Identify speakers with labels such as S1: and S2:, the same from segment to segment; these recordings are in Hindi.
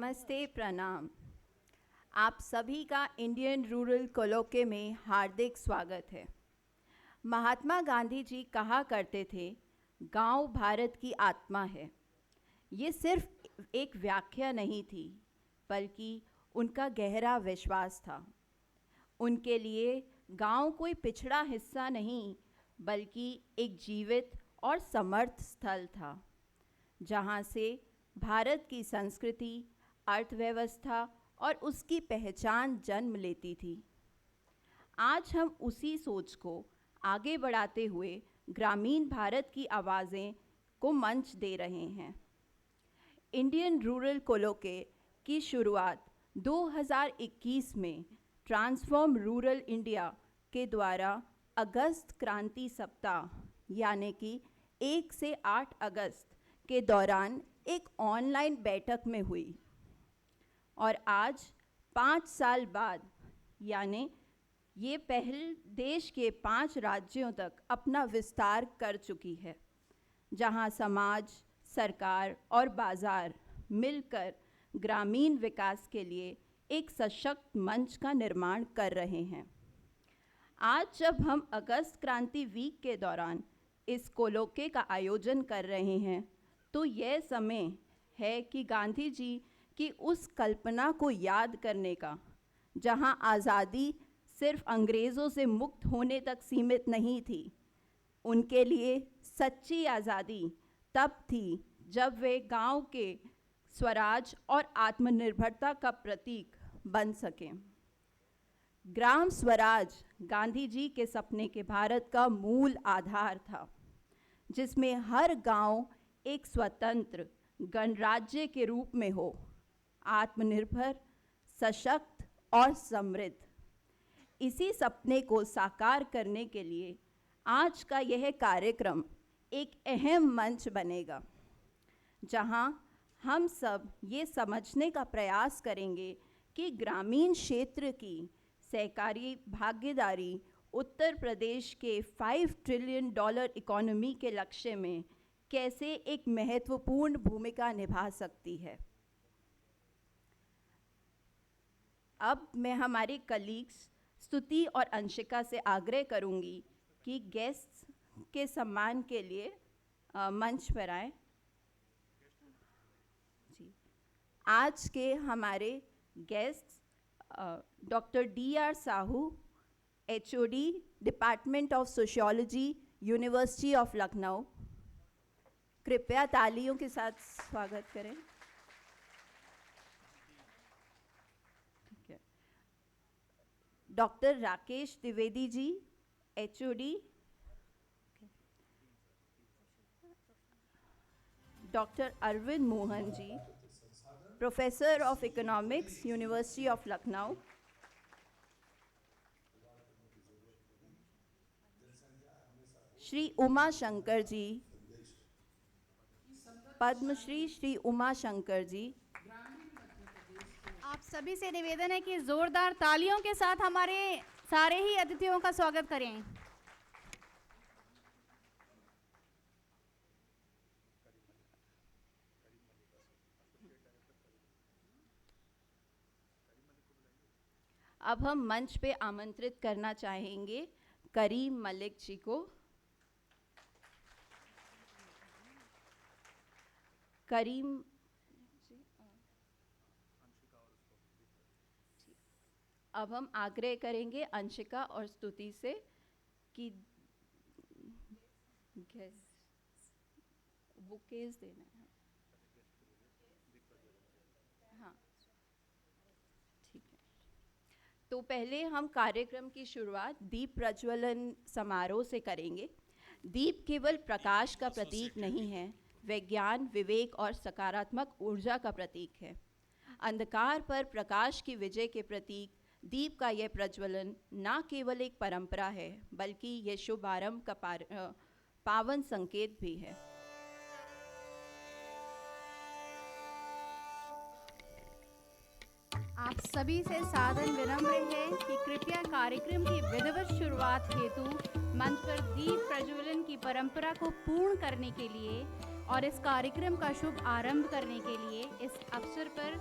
S1: नमस्ते, प्रणाम। आप सभी का इंडियन रूरल कोलोके में हार्दिक स्वागत है। महात्मा गांधी जी कहा करते थे, गांव भारत की आत्मा है। ये सिर्फ एक व्याख्या नहीं थी, बल्कि उनका गहरा विश्वास था। उनके लिए गांव कोई पिछड़ा हिस्सा नहीं, बल्कि एक जीवित और समर्थ स्थल था, जहां से भारत की संस्कृति, अर्थव्यवस्था और उसकी पहचान जन्म लेती थी। आज हम उसी सोच को आगे बढ़ाते हुए ग्रामीण भारत की आवाज़ें को मंच दे रहे हैं। इंडियन रूरल कोलोके की शुरुआत 2021 में ट्रांसफॉर्म रूरल इंडिया के द्वारा अगस्त क्रांति सप्ताह यानी कि 1 से 8 अगस्त के दौरान एक ऑनलाइन बैठक में हुई और आज 5 साल बाद यानी ये पहल देश के 5 राज्यों तक अपना विस्तार कर चुकी है, जहां समाज, सरकार और बाज़ार मिलकर ग्रामीण विकास के लिए एक सशक्त मंच का निर्माण कर रहे हैं। आज जब हम अगस्त क्रांति वीक के दौरान इस कोलोके का आयोजन कर रहे हैं, तो यह समय है कि गांधी जी की उस कल्पना को याद करने का, जहां आज़ादी सिर्फ अंग्रेज़ों से मुक्त होने तक सीमित नहीं थी। उनके लिए सच्ची आज़ादी तब थी जब वे गांव के स्वराज और आत्मनिर्भरता का प्रतीक बन सकें। ग्राम स्वराज गांधी जी के सपने के भारत का मूल आधार था, जिसमें हर गांव एक स्वतंत्र गणराज्य के रूप में हो, आत्मनिर्भर, सशक्त और समृद्ध। इसी सपने को साकार करने के लिए आज का यह कार्यक्रम एक अहम मंच बनेगा, जहां हम सब ये समझने का प्रयास करेंगे कि ग्रामीण क्षेत्र की सहकारी भागीदारी उत्तर प्रदेश के $5 ट्रिलियन इकोनॉमी के लक्ष्य में कैसे एक महत्वपूर्ण भूमिका निभा सकती है। अब मैं हमारे कलीग्स स्तुति और अंशिका से आग्रह करूंगी कि गेस्ट्स के सम्मान के लिए मंच पर आए। जी, आज के हमारे guests doctor D.R. Sahu, HOD, department of sociology, university of Lucknow. कृपया तालियों के साथ स्वागत करें। Doctor Rakesh Dwivedi ji, HOD। Doctor Arvind Mohan ji, professor of economics, university of Lucknow. Shri Uma Shankar ji, Padmashri Shri Uma Shankar ji.
S2: आप सभी से निवेदन है कि जोरदार तालियों के साथ हमारे सारे ही अतिथियों का स्वागत करें।
S1: अब हम मंच पे आमंत्रित करना चाहेंगे करीम मलिक जी को। करीम, अब हम आग्रह करेंगे अंशिका और स्तुति से कि बुकेज देना है। हाँ, ठीक है। तो पहले हम कार्यक्रम की शुरुआत दीप प्रज्वलन समारोह से करेंगे। दीप केवल प्रकाश का प्रतीक नहीं है, विज्ञान, विवेक और सकारात्मक ऊर्जा का प्रतीक है। अंधकार पर प्रकाश की विजय के प्रतीक दीप का यह प्रज्वलन न केवल एक परंपरा है, बल्कि यह शुभारंभ का पावन संकेत भी है।
S2: आप सभी से सादर विनम्र है कि कृपया कार्यक्रम की विधिवत शुरुआत हेतु मंच पर दीप प्रज्वलन की परंपरा को पूर्ण करने के लिए और इस कार्यक्रम का शुभ आरंभ करने के लिए इस अवसर पर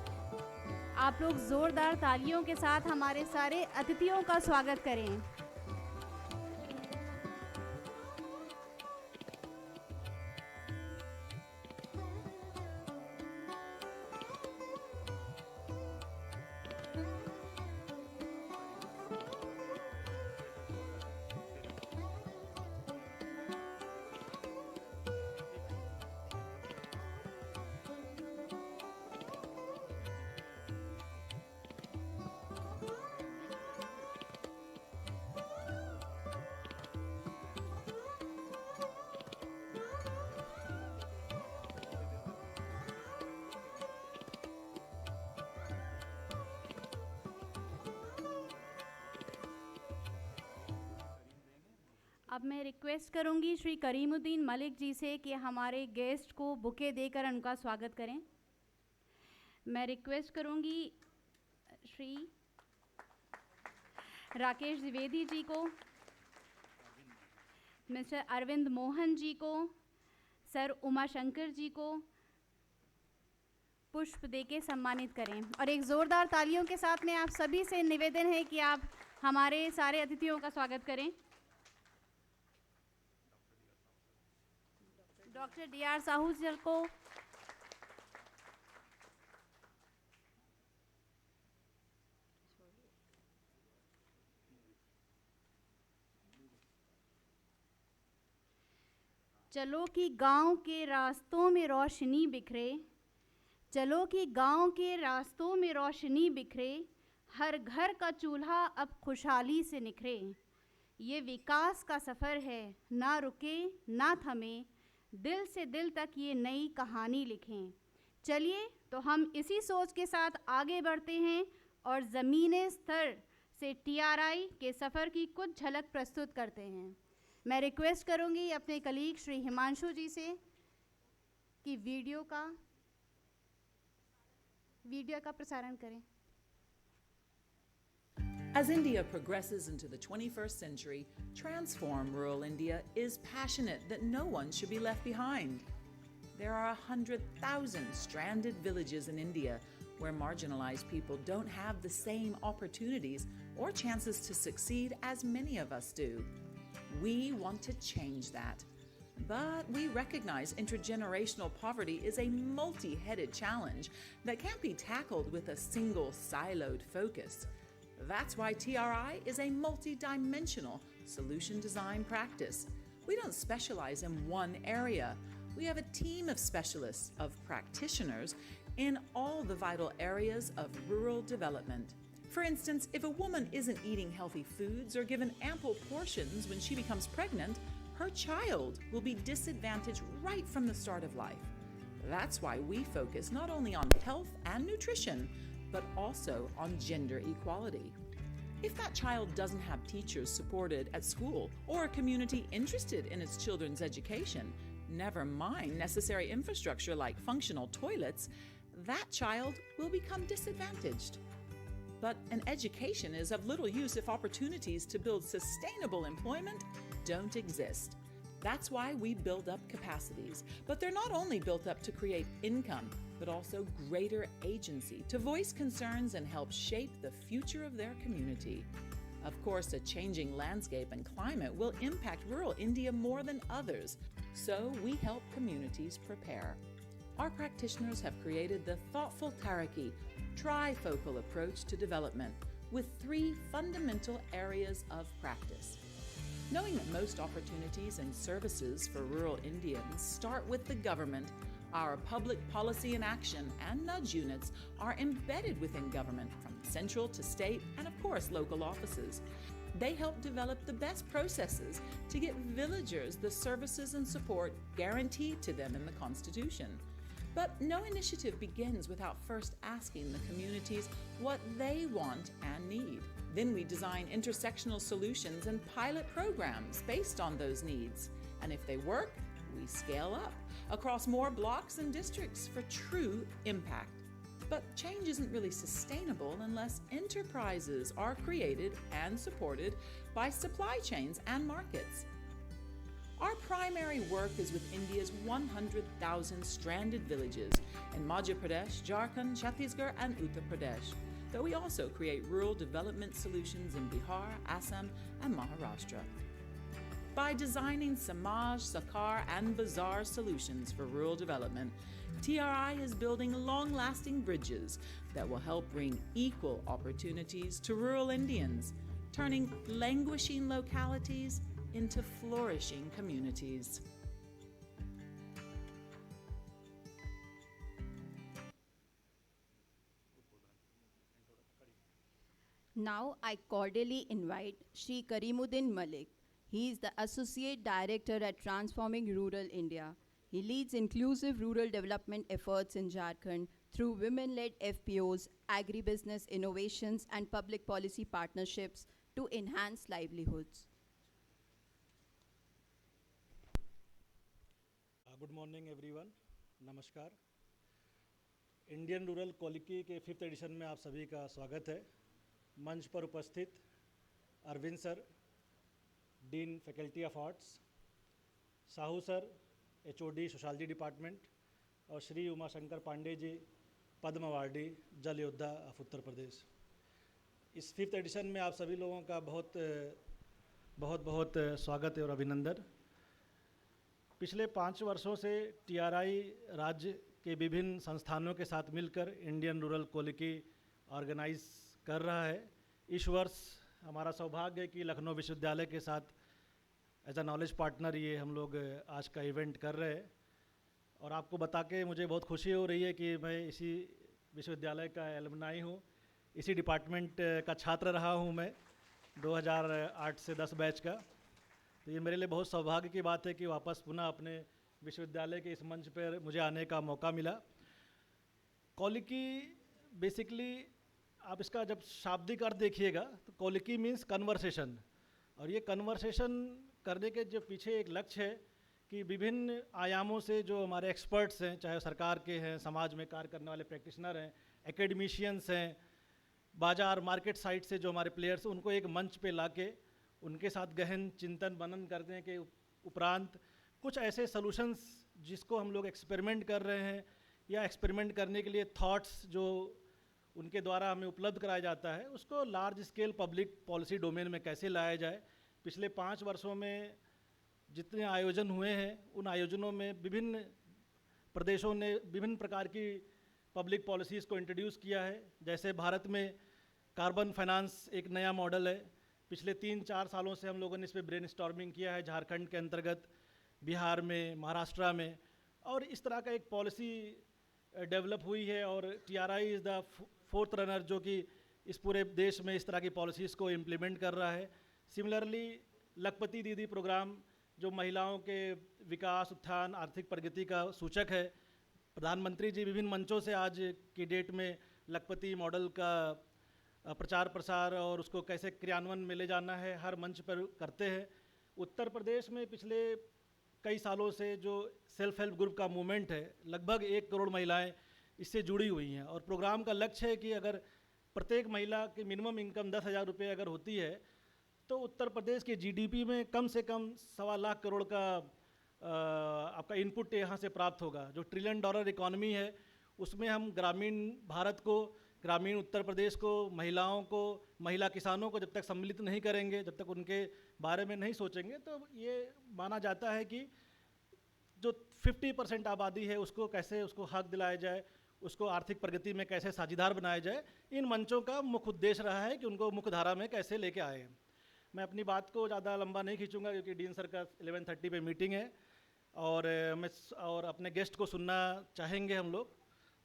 S2: आप लोग जोरदार तालियों के साथ हमारे सारे अतिथियों का स्वागत करें। अब मैं रिक्वेस्ट करूंगी श्री करीमुद्दीन मलिक जी से कि हमारे गेस्ट को बुके देकर उनका स्वागत करें। मैं रिक्वेस्ट करूंगी श्री राकेश द्विवेदी जी को, मिस्टर अरविंद मोहन जी को, सर उमाशंकर जी को पुष्प देके सम्मानित करें। और एक ज़ोरदार तालियों के साथ में आप सभी से निवेदन है कि आप हमारे सारे अतिथियों का स्वागत करें। Doctor DR. साहू सर को, चलो कि गांव के रास्तों में रोशनी बिखरे, चलो कि गांव के रास्तों में रोशनी बिखरे, हर घर का चूल्हा अब खुशहाली से निखरे। ये विकास का सफ़र है, ना रुके ना थमे, दिल से दिल तक ये नई कहानी लिखें। चलिए तो हम इसी सोच के साथ आगे बढ़ते हैं और ज़मीनी स्तर से टीआरआई के सफ़र की कुछ झलक प्रस्तुत करते हैं। मैं रिक्वेस्ट करूंगी अपने कलीग श्री हिमांशु जी से कि वीडियो का प्रसारण करें।
S3: As India progresses into the 21st century, Transform Rural India is passionate that no one should be left behind. There are 100,000 stranded villages in India where marginalized people don't have the same opportunities or chances to succeed as many of us do. We want to change that. But we recognize intergenerational poverty is a multi-headed challenge that can't be tackled with a single siloed focus. That's why TRI is a multi-dimensional solution design practice. We don't specialize in one area. We have a team of specialists, of practitioners, in all the vital areas of rural development. For instance, if a woman isn't eating healthy foods or given ample portions when she becomes pregnant, her child will be disadvantaged right from the start of life. That's why we focus not only on health and nutrition, but also on gender equality. If that child doesn't have teachers supported at school or a community interested in its children's education, never mind necessary infrastructure like functional toilets, that child will become disadvantaged. But an education is of little use if opportunities to build sustainable employment don't exist. That's why we build up capacities. But they're not only built up to create income, but also greater agency to voice concerns and help shape the future of their community. Of course, a changing landscape and climate will impact rural India more than others, so we help communities prepare. Our practitioners have created the thoughtful Taraki, trifocal approach to development with 3 fundamental areas of practice. Knowing that most opportunities and services for rural Indians start with the government, our public policy and action and nudge units are embedded within government from central to state and, of course, local offices. They help develop the best processes to get villagers the services and support guaranteed to them in the Constitution. But no initiative begins without first asking the communities what they want and need. Then we design intersectional solutions and pilot programs based on those needs. And if they work, we scale up across more blocks and districts for true impact. But change isn't really sustainable unless enterprises are created and supported by supply chains and markets. Our primary work is with India's 100,000 stranded villages in Madhya Pradesh, Jharkhand, Chhattisgarh, and Uttar Pradesh, though we also create rural development solutions in Bihar, Assam, and Maharashtra. By designing Samaj, Sakar, and Bazaar solutions for rural development, TRI is building long-lasting bridges that will help bring equal opportunities to rural Indians, turning languishing localities into flourishing communities.
S1: Now I cordially invite Shri Karimuddin Malik. He is the Associate Director at Transforming Rural India. He leads inclusive rural development efforts in Jharkhand through women-led FPOs, agribusiness innovations, and public policy partnerships to enhance livelihoods.
S4: Good morning everyone, नमस्कार। इंडियन रूरल कॉलिकी के 5th एडिशन में आप सभी का स्वागत है। मंच पर उपस्थित Arvind sir, dean faculty of arts, Sahu sir, HOD sociology department, और श्री उमाशंकर पांडे जी, पद्म अवार्डी, जल योद्धा ऑफ उत्तर प्रदेश। इस 5th एडिशन में आप सभी लोगों का बहुत बहुत स्वागत है और अभिनंदन। पिछले 5 वर्षों से TRI राज्य के विभिन्न संस्थानों के साथ मिलकर इंडियन रूरल कॉलिकी ऑर्गेनाइज कर रहा है। इस वर्ष हमारा सौभाग्य है कि लखनऊ विश्वविद्यालय के साथ एज अ नॉलेज पार्टनर ये हम लोग आज का इवेंट कर रहे हैं। और आपको बता के मुझे बहुत खुशी हो रही है कि मैं इसी विश्वविद्यालय का एलुमनाई हूँ, इसी डिपार्टमेंट का छात्र रहा हूँ मैं 2008 से 10 बैच का। तो ये मेरे लिए बहुत सौभाग्य की बात है कि वापस पुनः अपने विश्वविद्यालय के इस मंच पर मुझे आने का मौका मिला। कॉलिकी बेसिकली आप इसका जब शाब्दिक अर्थ देखिएगा तो कॉलिकी मीन्स कन्वर्सेशन, और ये कन्वर्सेशन करने के जो पीछे एक लक्ष्य है कि विभिन्न आयामों से जो हमारे एक्सपर्ट्स हैं, चाहे सरकार के हैं, समाज में कार्य करने वाले प्रैक्टिशनर हैं, एकेडमिशियंस हैं, बाज़ार मार्केट साइड से जो हमारे प्लेयर्स हैं, उनको एक मंच पे लाके उनके साथ गहन चिंतन मनन करने के उपरांत कुछ ऐसे सॉल्यूशंस जिसको हम लोग एक्सपेरिमेंट कर रहे हैं या एक्सपेरिमेंट करने के लिए थॉट्स जो उनके द्वारा हमें उपलब्ध कराया जाता है, उसको large scale public policy domain में कैसे लाया जाए। पिछले 5 वर्षों में जितने आयोजन हुए हैं उन आयोजनों में विभिन्न प्रदेशों ने विभिन्न प्रकार की पब्लिक पॉलिसीज़ को इंट्रोड्यूस किया है। जैसे भारत में कार्बन फाइनेंस एक नया मॉडल है, पिछले 3-4 सालों से हम लोगों ने इस पर ब्रेनस्टॉर्मिंग किया है झारखंड के अंतर्गत, बिहार में, महाराष्ट्र में, और इस तरह का एक पॉलिसी डेवलप हुई है। और TRI is the 4th runner जो कि इस पूरे देश में इस तरह की पॉलिसीज़ को इम्प्लीमेंट कर रहा है। सिमिलरली लखपति दीदी प्रोग्राम जो महिलाओं के विकास, उत्थान, आर्थिक प्रगति का सूचक है, प्रधानमंत्री जी विभिन्न मंचों से आज की डेट में लखपति मॉडल का प्रचार प्रसार और उसको कैसे क्रियान्वयन में ले जाना है हर मंच पर करते हैं। उत्तर प्रदेश में पिछले कई सालों से जो सेल्फ हेल्प ग्रुप का मूवमेंट है, लगभग 1 करोड़ महिलाएं इससे जुड़ी हुई हैं, और प्रोग्राम का लक्ष्य है कि अगर प्रत्येक महिला की मिनिमम इनकम 10,000 रुपये अगर होती है तो उत्तर प्रदेश के GDP में कम से कम 1.25 लाख करोड़ का आपका इनपुट यहाँ से प्राप्त होगा। जो $1 ट्रिलियन इकॉनमी है उसमें हम ग्रामीण भारत को, ग्रामीण उत्तर प्रदेश को, महिलाओं को, महिला किसानों को जब तक सम्मिलित नहीं करेंगे, जब तक उनके बारे में नहीं सोचेंगे, तो ये माना जाता है कि जो 50% आबादी है उसको कैसे उसको हक दिलाया जाए, उसको आर्थिक प्रगति में कैसे साझीदार बनाया जाए। इन मंचों का मुख्य उद्देश्य रहा है कि उनको मुख्य धारा में कैसे लेके आए। मैं अपनी बात को ज़्यादा लंबा नहीं खींचूंगा क्योंकि डीन सर का 11:30 पे मीटिंग है और अपने गेस्ट को सुनना चाहेंगे हम लोग,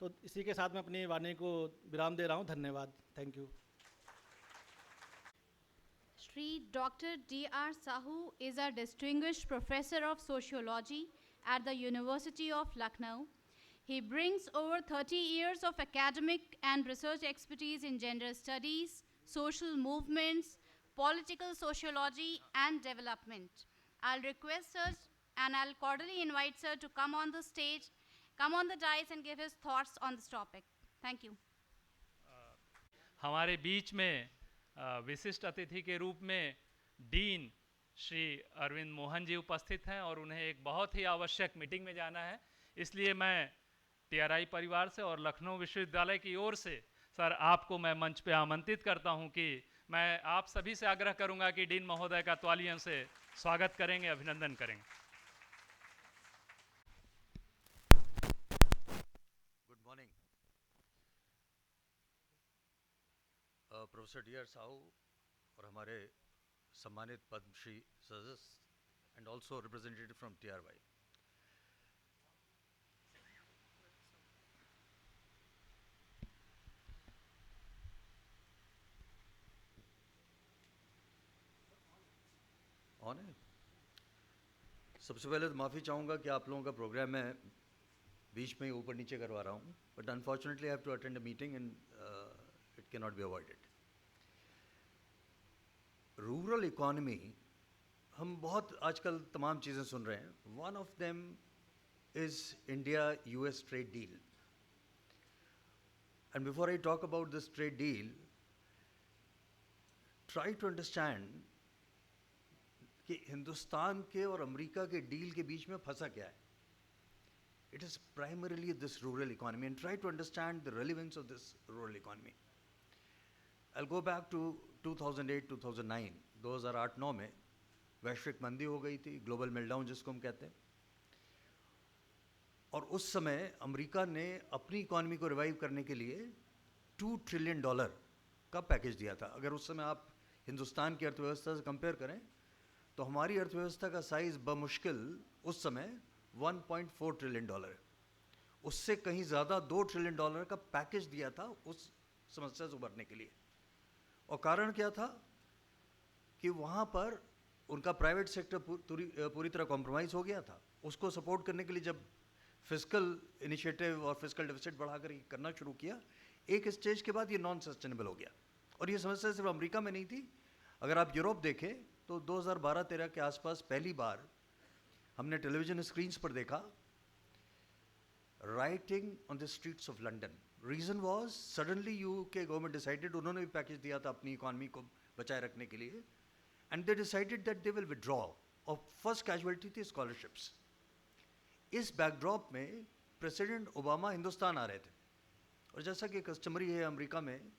S4: तो इसी के साथ मैं अपनी वाणी को विराम दे रहा हूँ। धन्यवाद। Thank you.
S2: Shri Dr. D.R. Sahu is a distinguished professor of sociology at the University of Lucknow. He brings over 30 years of academic and research expertise in gender studies, social movements, political sociology, and development. I'll request sir and I'll cordially invite sir to come on the stage, come on the dais and give his thoughts on this topic. Thank you.
S5: हमारे बीच में विशिष्ट अतिथि के रूप में डीन श्री अरविंद मोहन जी उपस्थित हैं और उन्हें एक बहुत ही आवश्यक मीटिंग में जाना है, इसलिए मैं टीआरआई परिवार से और लखनऊ विश्वविद्यालय की ओर से सर आपको मैं मंच पे आमंत्रित करता हूं कि मैं आप सभी से आग्रह करूंगा कि डीन महोदय का तालियों से स्वागत करेंगे, अभिनंदन करेंगे।
S6: Good morning professor D R Sahu और हमारे सम्मानित पद्मश्री सदस्य and also representative from TRY. On है। सबसे पहले तो माफ़ी चाहूँगा कि आप लोगों का प्रोग्राम मैं बीच में ही ऊपर नीचे करवा रहा हूँ, but unfortunately I have to attend a meeting and it can not be avoided. Rural economy, हम बहुत आजकल तमाम चीज़ें सुन रहे हैं। One of them is India US trade deal, and before I talk about this trade deal, try to understand कि हिंदुस्तान के और अमेरिका के डील के बीच में फंसा क्या है। It is primarily this rural economy, and try to understand the relevance of this rural economy. I'll go back to 2008-2009, 2008-9 में वैश्विक मंदी हो गई थी, ग्लोबल मेल्टडाउन जिसको हम कहते हैं, और उस समय अमेरिका ने अपनी इकॉनमी को रिवाइव करने के लिए $2 ट्रिलियन का पैकेज दिया था। अगर उस समय आप हिंदुस्तान की अर्थव्यवस्था से कंपेयर करें तो हमारी अर्थव्यवस्था का साइज बमुश्किल उस समय $1.4 ट्रिलियन है। उससे कहीं ज़्यादा $2 ट्रिलियन का पैकेज दिया था उस समस्या से उबरने के लिए। और कारण क्या था कि वहाँ पर उनका प्राइवेट सेक्टर पूरी तरह कॉम्प्रोमाइज़ हो गया था। उसको सपोर्ट करने के लिए जब फिस्कल इनिशिएटिव और फिस्कल डेफिसिट बढ़ाकर करना शुरू किया, एक स्टेज के बाद ये नॉन सस्टेनेबल हो गया। और ये समस्या सिर्फ अमेरिका में नहीं थी, अगर आप यूरोप देखें तो 2012-13 के आसपास पहली बार हमने टेलीविजन स्क्रीन्स पर देखा writing on the streets of London. Reason was suddenly UK government decided, उन्होंने भी पैकेज दिया था अपनी इकॉनमी को बचाए रखने के लिए, and they decided that they will withdraw, और फर्स्ट कैजुअलिटी थी स्कॉलरशिप्स। इस बैकड्रॉप में प्रेसिडेंट ओबामा हिंदुस्तान आ रहे थे, और जैसा कि कस्टमरी है अमेरिका में,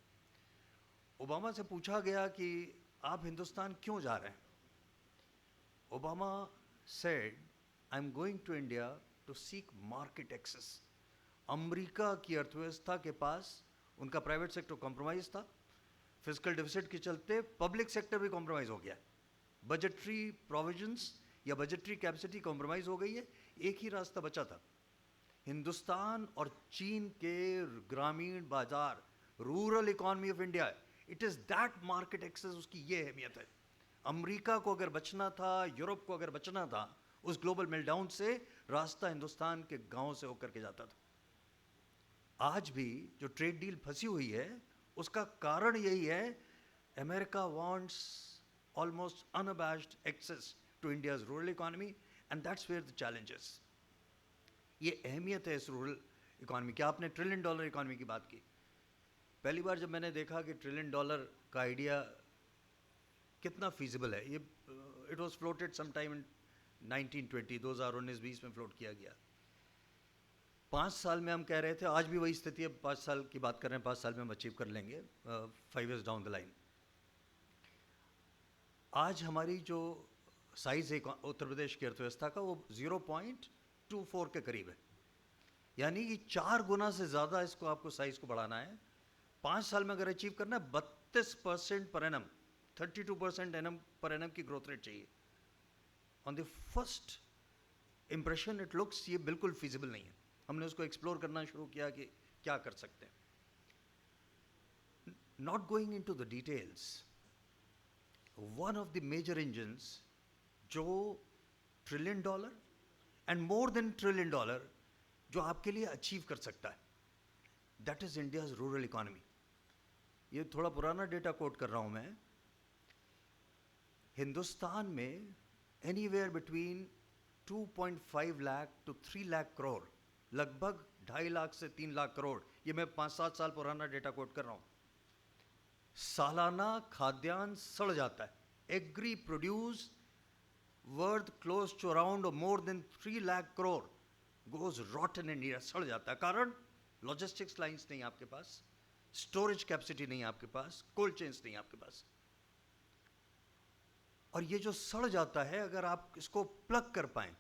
S6: ओबामा से पूछा गया कि आप हिंदुस्तान क्यों जा रहे हैं। Obama said, I'm going to India to seek market access. America की अर्थव्यवस्था के पास उनका प्राइवेट सेक्टर कॉम्प्रोमाइज था, फिस्कल डेफिसिट के चलते पब्लिक सेक्टर भी कॉम्प्रोमाइज हो गया, बजटरी प्रोविजंस या बजटरी कैपेसिटी कॉम्प्रोमाइज हो गई है। एक ही रास्ता बचा था, हिंदुस्तान और चीन के ग्रामीण बाजार, rural economy of India, it is that market access, उसकी ये अहमियत है। अमेरिका को अगर बचना था, यूरोप को अगर बचना था उस ग्लोबल मेल्टडाउन से, रास्ता हिंदुस्तान के गांव से होकर के जाता था। आज भी जो ट्रेड डील फंसी हुई है उसका कारण यही है, America wants almost unabashed access to India's rural economy, and that's where the challenges. ये अहमियत है इस रूरल इकोनॉमी की। आपने $1 ट्रिलियन इकोनॉमी की बात की। पहली बार जब मैंने देखा कि $1 ट्रिलियन का आइडिया कितना फीजिबल है, ये it was floated some time in 1920, 2019-20 में फ्लोट किया गया। 5 साल में हम कह रहे थे, आज भी वही स्थिति है, 5 साल की बात कर रहे हैं, 5 साल में हम अचीव कर लेंगे, 5 years डाउन द लाइन। आज हमारी जो साइज़ है उत्तर प्रदेश की अर्थव्यवस्था का, वो 0.24 के करीब है, यानी कि 4 गुना से ज़्यादा इसको आपको साइज़ को बढ़ाना है। 5 साल में अगर अचीव करना है, 32% per annum, 32% annum per annum की ग्रोथ रेट चाहिए। On the first impression it looks, ये बिल्कुल फिजिबल नहीं है। हमने उसको एक्सप्लोर करना शुरू किया कि क्या कर सकते हैं। Not going into the details, one of the major engines जो $1 trillion and more than $1 trillion जो आपके लिए अचीव कर सकता है, that is India's rural economy. ये थोड़ा पुराना डेटा कोट कर रहा हूं मैं। हिंदुस्तान में anywhere between 2.5 lakh to 3 lakh crore, लगभग 2.5 लाख से 3 लाख करोड़, ये मैं 5-7 साल पुराना डेटा कोट कर रहा हूं, सालाना खाद्यान्न सड़ जाता है। Agri produce worth close to around or more than 3 lakh crore goes rotten in India, सड़ जाता है। कारण logistics lines नहीं आपके पास, storage capacity नहीं आपके पास, cold chains नहीं आपके पास। और ये जो सड़ जाता है, अगर आप इसको प्लग कर पाएं,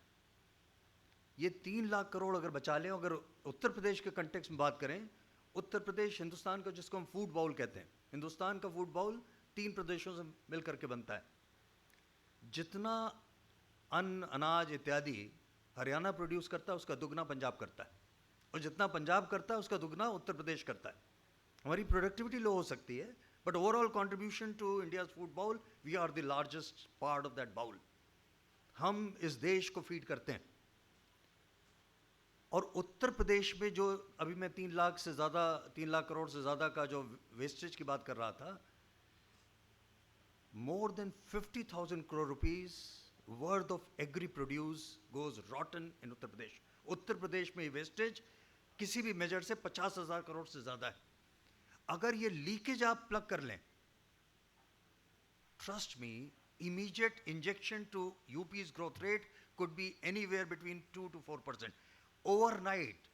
S6: ये 3 लाख करोड़ अगर बचा लें, अगर उत्तर प्रदेश के कंटेक्स्ट में बात करें, उत्तर प्रदेश हिंदुस्तान का, जिसको हम फूड बाउल कहते हैं, हिंदुस्तान का फूड बाउल 3 प्रदेशों से मिलकर के बनता है। जितना अन्न, अनाज इत्यादि हरियाणा प्रोड्यूस करता है, उसका दुगना पंजाब करता है, और जितना पंजाब करता है उसका दुगना उत्तर प्रदेश करता है। हमारी प्रोडक्टिविटी लो हो सकती है, but overall contribution to India's food bowl, we are the largest part of that bowl. हम इस देश को फीड करते हैं। और उत्तर प्रदेश में जो अभी मैं 3 लाख करोड़ से ज़्यादा का जो वेस्टेज की बात कर रहा था, more than 50,000 crore rupees worth of agri produce goes rotten in Uttar Pradesh. Uttar Pradesh में वेस्टेज किसी भी मेजर से 50,000 करोड़ से ज़्यादा है। अगर ये लीकेज आप प्लग कर लें, trust me, immediate injection to UP's growth rate could be anywhere between 2 to 4%। Overnight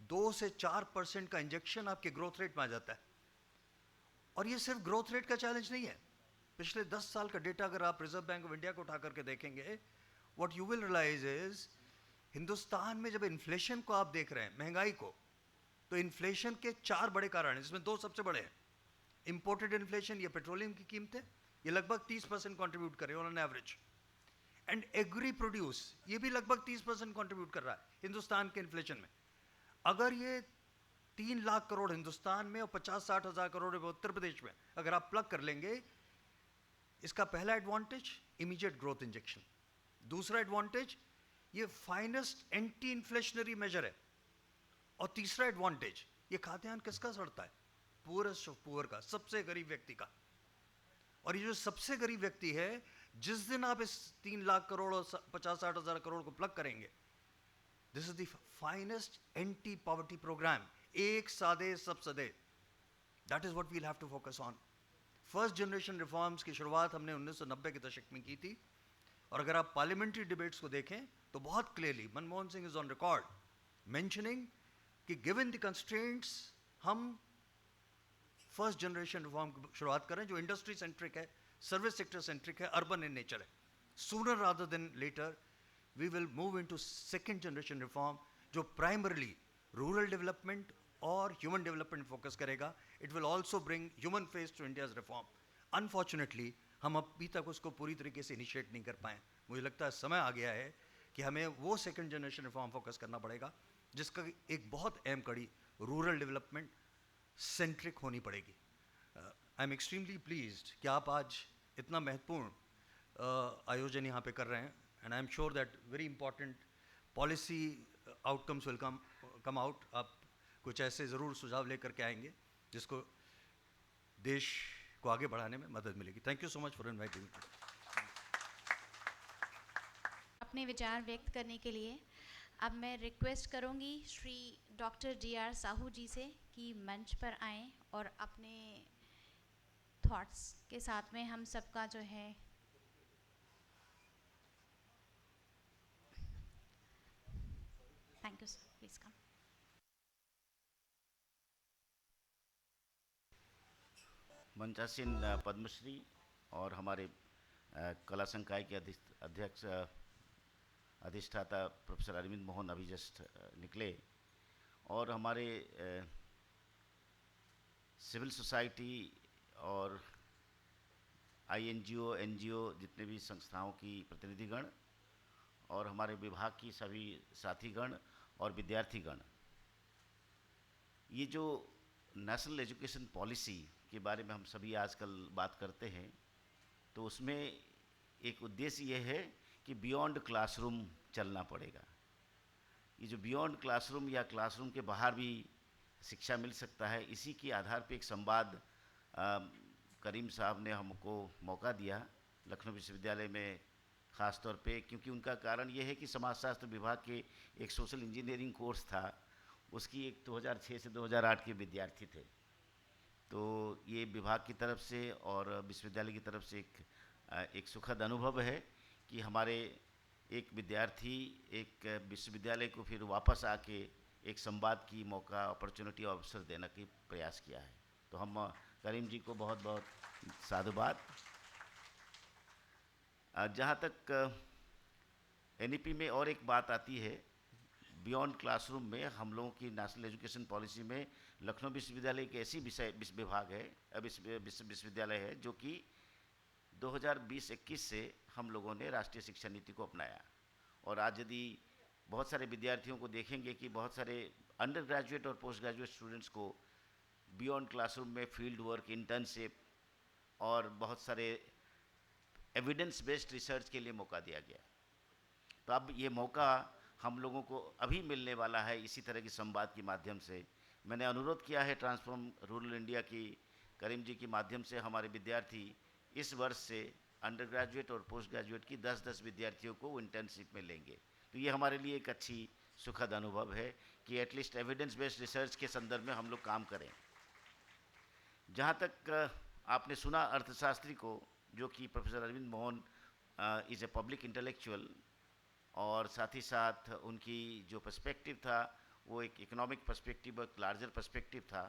S6: 2 से 4% का इंजेक्शन आपके ग्रोथ रेट में आ जाता है। और ये सिर्फ ग्रोथ रेट का चैलेंज नहीं है। पिछले 10 साल का डेटा अगर आप रिजर्व बैंक ऑफ इंडिया को उठा करके देखेंगे, what you will realise is, Hindustan में जब इन्फ्लेशन को आप देख रहे हैं, महंगाई को, तो इन्फ्लेशन के 4 बड़े कारण हैं, जिसमें 2 सबसे बड़े हैं। इंपोर्टेड इन्फ्लेशन, ये पेट्रोलियम की कीमतें, ये लगभग 30% कॉन्ट्रीब्यूट कर रही है on average. And agri produce, ये भी लगभग 30% कॉन्ट्रीब्यूट कर रहा है हिंदुस्तान के इन्फ्लेशन में। अगर ये 3 लाख करोड़ हिंदुस्तान में और 50-60 हज़ार करोड़ उत्तर प्रदेश में अगर आप प्लग कर लेंगे, इसका पहला एडवांटेज इमीडिएट ग्रोथ इंजेक्शन। दूसरा एडवांटेज, ये फाइनेस्ट एंटी इन्फ्लेशनरी मेजर है। और तीसरा एडवांटेज, ये खाद्यान्न किसका सड़ता है? पुअरेस्ट ऑफ पुअर का, सबसे गरीब व्यक्ति का। और ये जो सबसे गरीब व्यक्ति है, जिस दिन आप इस 3 लाख करोड़ और 50-60 हज़ार करोड़ को प्लग करेंगे, this is the finest anti poverty programme. एक सादे सब सदे, that is what we'll have to focus on. First generation reforms की शुरुआत हमने 1990 के दशक में की थी। और अगर आप पार्लियामेंट्री डिबेट्स को देखें तो बहुत clearly Manmohan Singh is on record mentioning कि गिवन द कंस्ट्रेंट्स हम फर्स्ट जनरेशन रिफॉर्म की शुरुआत करें, जो इंडस्ट्री सेंट्रिक है, सर्विस सेक्टर सेंट्रिक है, अर्बन इन नेचर है। Sooner rather than later we will move into second generation reform, जो प्राइमरली रूरल डेवलपमेंट और ह्यूमन डेवलपमेंट फोकस करेगा। It will also bring human face to India's reform. Unfortunately हम अभी तक उसको पूरी तरीके से इनिशिएट नहीं कर पाए। मुझे लगता है समय आ गया है कि हमें वो सेकंड जनरेशन रिफॉर्म फोकस करना पड़ेगा, जिसका एक बहुत अहम कड़ी रूरल डेवलपमेंट सेंट्रिक होनी पड़ेगी। आई एम एक्सट्रीमली प्लीज्ड कि आप आज इतना महत्वपूर्ण आयोजन यहाँ पे कर रहे हैं, and I am sure that very important policy outcomes will come out. आप कुछ ऐसे ज़रूर सुझाव लेकर के आएंगे जिसको देश को आगे बढ़ाने में मदद मिलेगी। Thank you so much for inviting me.
S7: अपने विचार व्यक्त करने के लिए अब मैं रिक्वेस्ट करूंगी श्री डॉक्टर DR साहू जी से कि मंच पर आएं और अपने थॉट्स के साथ में हम सबका जो है thank you sir, please come.
S8: मंचासीन पद्मश्री और हमारे कला संकाय के अध्यक्ष अधिष्ठाता प्रोफेसर अरविंद मोहन अभी जस्ट निकले, और हमारे सिविल सोसाइटी और INGO NGO जितने भी संस्थाओं की प्रतिनिधिगण और हमारे विभाग की सभी साथीगण और विद्यार्थीगण, ये जो नेशनल एजुकेशन पॉलिसी के बारे में हम सभी आजकल बात करते हैं, तो उसमें एक उद्देश्य ये है कि बियॉन्ड क्लासरूम चलना पड़ेगा। ये जो बियॉन्ड क्लासरूम या क्लासरूम के बाहर भी शिक्षा मिल सकता है, इसी के आधार पे एक संवाद करीम साहब ने हमको मौका दिया लखनऊ विश्वविद्यालय में, ख़ास तौर पे क्योंकि उनका कारण ये है कि समाजशास्त्र विभाग के एक सोशल इंजीनियरिंग कोर्स था, उसकी एक 2006 से 2008 के विद्यार्थी थे। तो ये विभाग की तरफ से और विश्वविद्यालय की तरफ से एक सुखद अनुभव है कि हमारे एक विद्यार्थी एक विश्वविद्यालय को फिर वापस आके एक संवाद की मौका, अपॉर्चुनिटी और अवसर देने की प्रयास किया है। तो हम करीम जी को बहुत बहुत साधुवाद। जहाँ तक एनईपी में और एक बात आती है, बियॉन्ड क्लासरूम में हम लोगों की नेशनल एजुकेशन पॉलिसी में लखनऊ विश्वविद्यालय एक ऐसी विभाग है, विश्वविद्यालय है जो कि 2020-21 से हम लोगों ने राष्ट्रीय शिक्षा नीति को अपनाया। और आज यदि बहुत सारे विद्यार्थियों को देखेंगे कि बहुत सारे अंडर ग्रेजुएट और पोस्ट ग्रेजुएट स्टूडेंट्स को बियॉन्ड क्लासरूम में फील्ड वर्क, इंटर्नशिप और बहुत सारे एविडेंस बेस्ड रिसर्च के लिए मौका दिया गया। तो अब ये मौका हम लोगों को अभी मिलने वाला है इसी तरह की संवाद के माध्यम से। मैंने अनुरोध किया है ट्रांसफॉर्म रूरल इंडिया की करीम जी के माध्यम से हमारे विद्यार्थी इस वर्ष से अंडर ग्रेजुएट और पोस्ट ग्रेजुएट की 10-10 विद्यार्थियों को इंटर्नशिप में लेंगे। तो ये हमारे लिए एक अच्छी सुखद अनुभव है कि एटलीस्ट एविडेंस बेस्ड रिसर्च के संदर्भ में हम लोग काम करें। जहाँ तक आपने सुना अर्थशास्त्री को, जो कि professor Arvind Mohan is a public intellectual, और साथ ही साथ उनकी जो पर्सपेक्टिव था वो एक इकोनॉमिक पर्सपेक्टिव, एक लार्जर पर्सपेक्टिव था।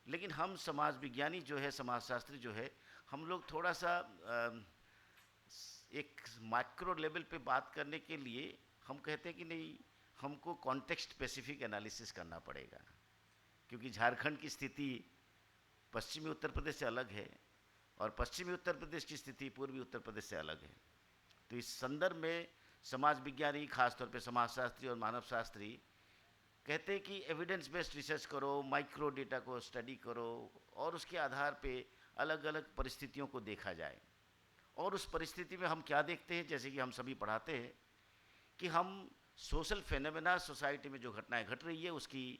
S8: लेकिन हम समाज विज्ञानी जो है, समाजशास्त्री जो है, हम लोग थोड़ा सा एक माइक्रो लेवल पे बात करने के लिए हम कहते हैं कि नहीं, हमको कॉन्टेक्स्ट स्पेसिफिक एनालिसिस करना पड़ेगा, क्योंकि झारखंड की स्थिति पश्चिमी उत्तर प्रदेश से अलग है और पश्चिमी उत्तर प्रदेश की स्थिति पूर्वी उत्तर प्रदेश से अलग है। तो इस संदर्भ में समाज विज्ञानी, खासतौर पे समाजशास्त्री और मानव शास्त्री कहते हैं कि एविडेंस बेस्ड रिसर्च करो, माइक्रो डेटा को स्टडी करो और उसके आधार पे अलग अलग परिस्थितियों को देखा जाए। और उस परिस्थिति में हम क्या देखते हैं, जैसे कि हम सभी पढ़ाते हैं कि हम सोशल फेनोमेना, सोसाइटी में जो घटनाएं घट रही है उसकी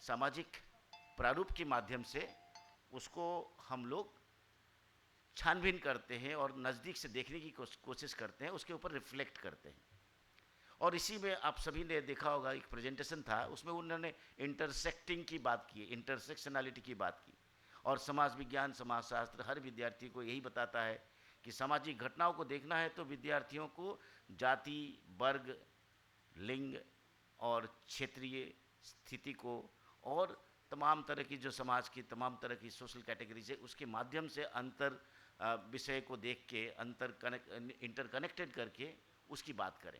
S8: सामाजिक प्रारूप के माध्यम से उसको हम लोग छानबीन करते हैं और नज़दीक से देखने की कोशिश करते हैं, उसके ऊपर रिफ्लेक्ट करते हैं। और इसी में आप सभी ने देखा होगा, एक प्रेजेंटेशन था, उसमें उन्होंने इंटरसेक्टिंग की बात की, इंटरसेक्शनलिटी की बात की। और समाज विज्ञान, समाजशास्त्र हर विद्यार्थी को यही बताता है कि सामाजिक घटनाओं को देखना है तो विद्यार्थियों को जाति, वर्ग, लिंग और क्षेत्रीय स्थिति को और तमाम तरह की जो समाज की तमाम तरह की सोशल कैटेगरीज है उसके माध्यम से अंतर विषय को देख के इंटरकनेक्टेड करके उसकी बात करें।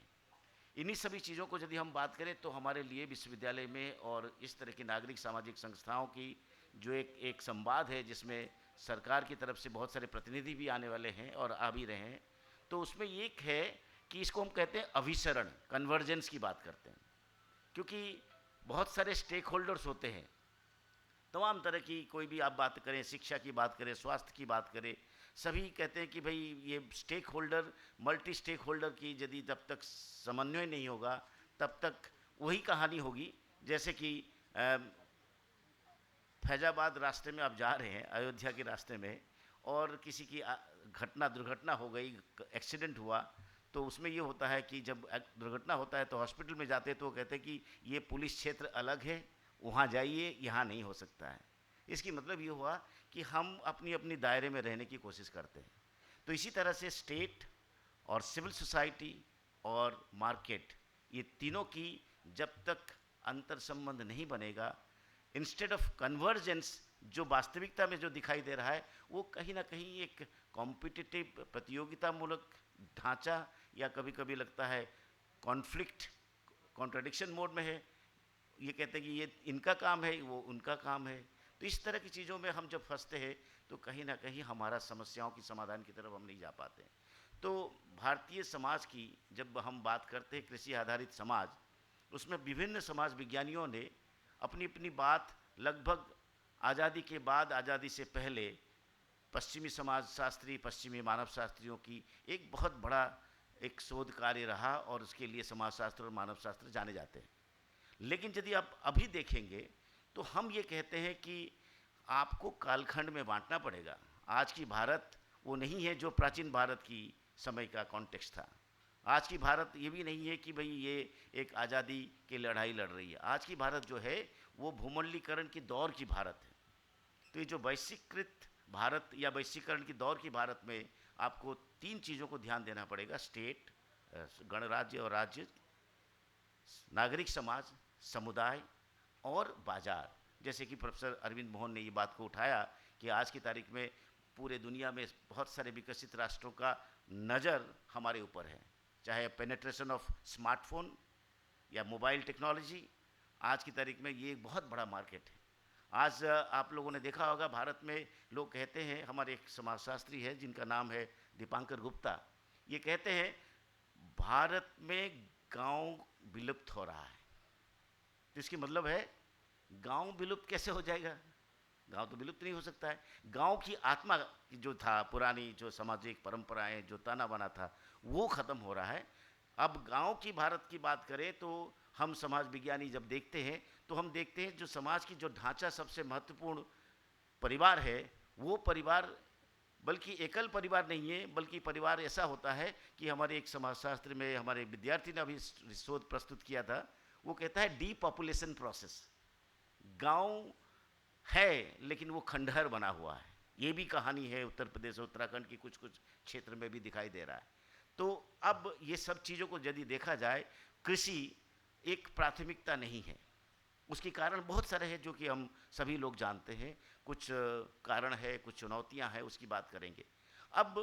S8: इन्हीं सभी चीज़ों को यदि हम बात करें तो हमारे लिए विश्वविद्यालय में और इस तरह की नागरिक सामाजिक संस्थाओं की जो एक संवाद है, जिसमें सरकार की तरफ से बहुत सारे प्रतिनिधि भी आने वाले हैं और आ भी रहे हैं, तो उसमें एक है कि इसको हम कहते हैं अभिसरण, कन्वर्जेंस की बात करते हैं। क्योंकि बहुत सारे स्टेक होल्डर्स होते हैं, तमाम तरह की, कोई भी आप बात करें, शिक्षा की बात करें, स्वास्थ्य की बात करें, सभी कहते हैं कि भाई ये stakeholder, multi stakeholder की यदि तब तक समन्वय नहीं होगा तब तक वही कहानी होगी। जैसे कि फैजाबाद रास्ते में आप जा रहे हैं, अयोध्या के रास्ते में, और किसी की दुर्घटना हो गई, एक्सीडेंट हुआ, तो उसमें ये होता है कि जब दुर्घटना होता है तो हॉस्पिटल में जाते हैं तो वो कहते हैं कि ये पुलिस क्षेत्र अलग है, वहाँ जाइए, यहाँ नहीं हो सकता है। इसकी मतलब ये हुआ कि हम अपनी अपनी दायरे में रहने की कोशिश करते हैं। तो इसी तरह से स्टेट और सिविल सोसाइटी और मार्केट, ये तीनों की जब तक अंतर संबंध नहीं बनेगा, इंस्टेड ऑफ कन्वर्जेंस जो वास्तविकता में जो दिखाई दे रहा है वो कहीं ना कहीं एक कॉम्पिटिटिव, प्रतियोगितामूलक ढांचा, या कभी कभी लगता है कॉन्फ्लिक्ट, कॉन्ट्रडिक्शन मोड में है। ये कहते हैं कि ये इनका काम है, वो उनका काम है। तो इस तरह की चीज़ों में हम जब फंसते हैं तो कहीं ना कहीं हमारा समस्याओं की समाधान की तरफ हम नहीं जा पाते। तो भारतीय समाज की जब हम बात करते हैं, कृषि आधारित समाज, उसमें विभिन्न समाज विज्ञानियों ने अपनी अपनी बात लगभग आज़ादी के बाद, आज़ादी से पहले पश्चिमी समाजशास्त्री, पश्चिमी मानव शास्त्रियों की एक बहुत बड़ा एक शोध कार्य रहा और उसके लिए समाजशास्त्र और मानव शास्त्र जाने जाते हैं। लेकिन यदि आप अभी देखेंगे तो हम ये कहते हैं कि आपको कालखंड में बांटना पड़ेगा। आज की भारत वो नहीं है जो प्राचीन भारत की समय का कॉन्टेक्स्ट था। आज की भारत ये भी नहीं है कि भाई ये एक आज़ादी की लड़ाई लड़ रही है। आज की भारत जो है वो भूमंडलीकरण की दौर की भारत है। तो ये जो वैश्वीकृत भारत या वैश्वीकरण की दौर की भारत में आपको 3 चीज़ों को ध्यान देना पड़ेगा: स्टेट, गणराज्य और राज्य, नागरिक समाज, समुदाय और बाजार। जैसे कि प्रोफेसर अरविंद मोहन ने ये बात को उठाया कि आज की तारीख में पूरे दुनिया में बहुत सारे विकसित राष्ट्रों का नज़र हमारे ऊपर है, चाहे पेनेट्रेशन ऑफ स्मार्टफोन या मोबाइल टेक्नोलॉजी। आज की तारीख में ये एक बहुत बड़ा मार्केट है। आज आप लोगों ने देखा होगा, भारत में लोग कहते हैं, हमारे एक समाजशास्त्री है जिनका नाम है दीपांकर गुप्ता, ये कहते हैं भारत में गांव विलुप्त हो रहा है। तो इसकी मतलब है गांव विलुप्त कैसे हो जाएगा? गांव तो विलुप्त नहीं हो सकता है। गांव की आत्मा जो था, पुरानी जो सामाजिक परंपराएं, जो ताना बाना था, वो खत्म हो रहा है। अब गांव की भारत की बात करें तो हम समाज विज्ञानी जब देखते हैं तो हम देखते हैं जो समाज की जो ढांचा सबसे महत्वपूर्ण परिवार है, वो परिवार बल्कि एकल परिवार नहीं है, बल्कि परिवार ऐसा होता है कि हमारे एक समाजशास्त्र में हमारे विद्यार्थी ने अभी शोध प्रस्तुत किया था, वो कहता है डीपॉपुलेशन प्रोसेस। गांव है लेकिन वो खंडहर बना हुआ है। ये भी कहानी है उत्तर प्रदेश और उत्तराखंड की कुछ कुछ क्षेत्र में भी दिखाई दे रहा है। तो अब ये सब चीज़ों को यदि देखा जाए, कृषि एक प्राथमिकता नहीं है। उसके कारण बहुत सारे हैं जो कि हम सभी लोग जानते हैं। कुछ कारण है, कुछ चुनौतियां हैं, उसकी बात करेंगे। अब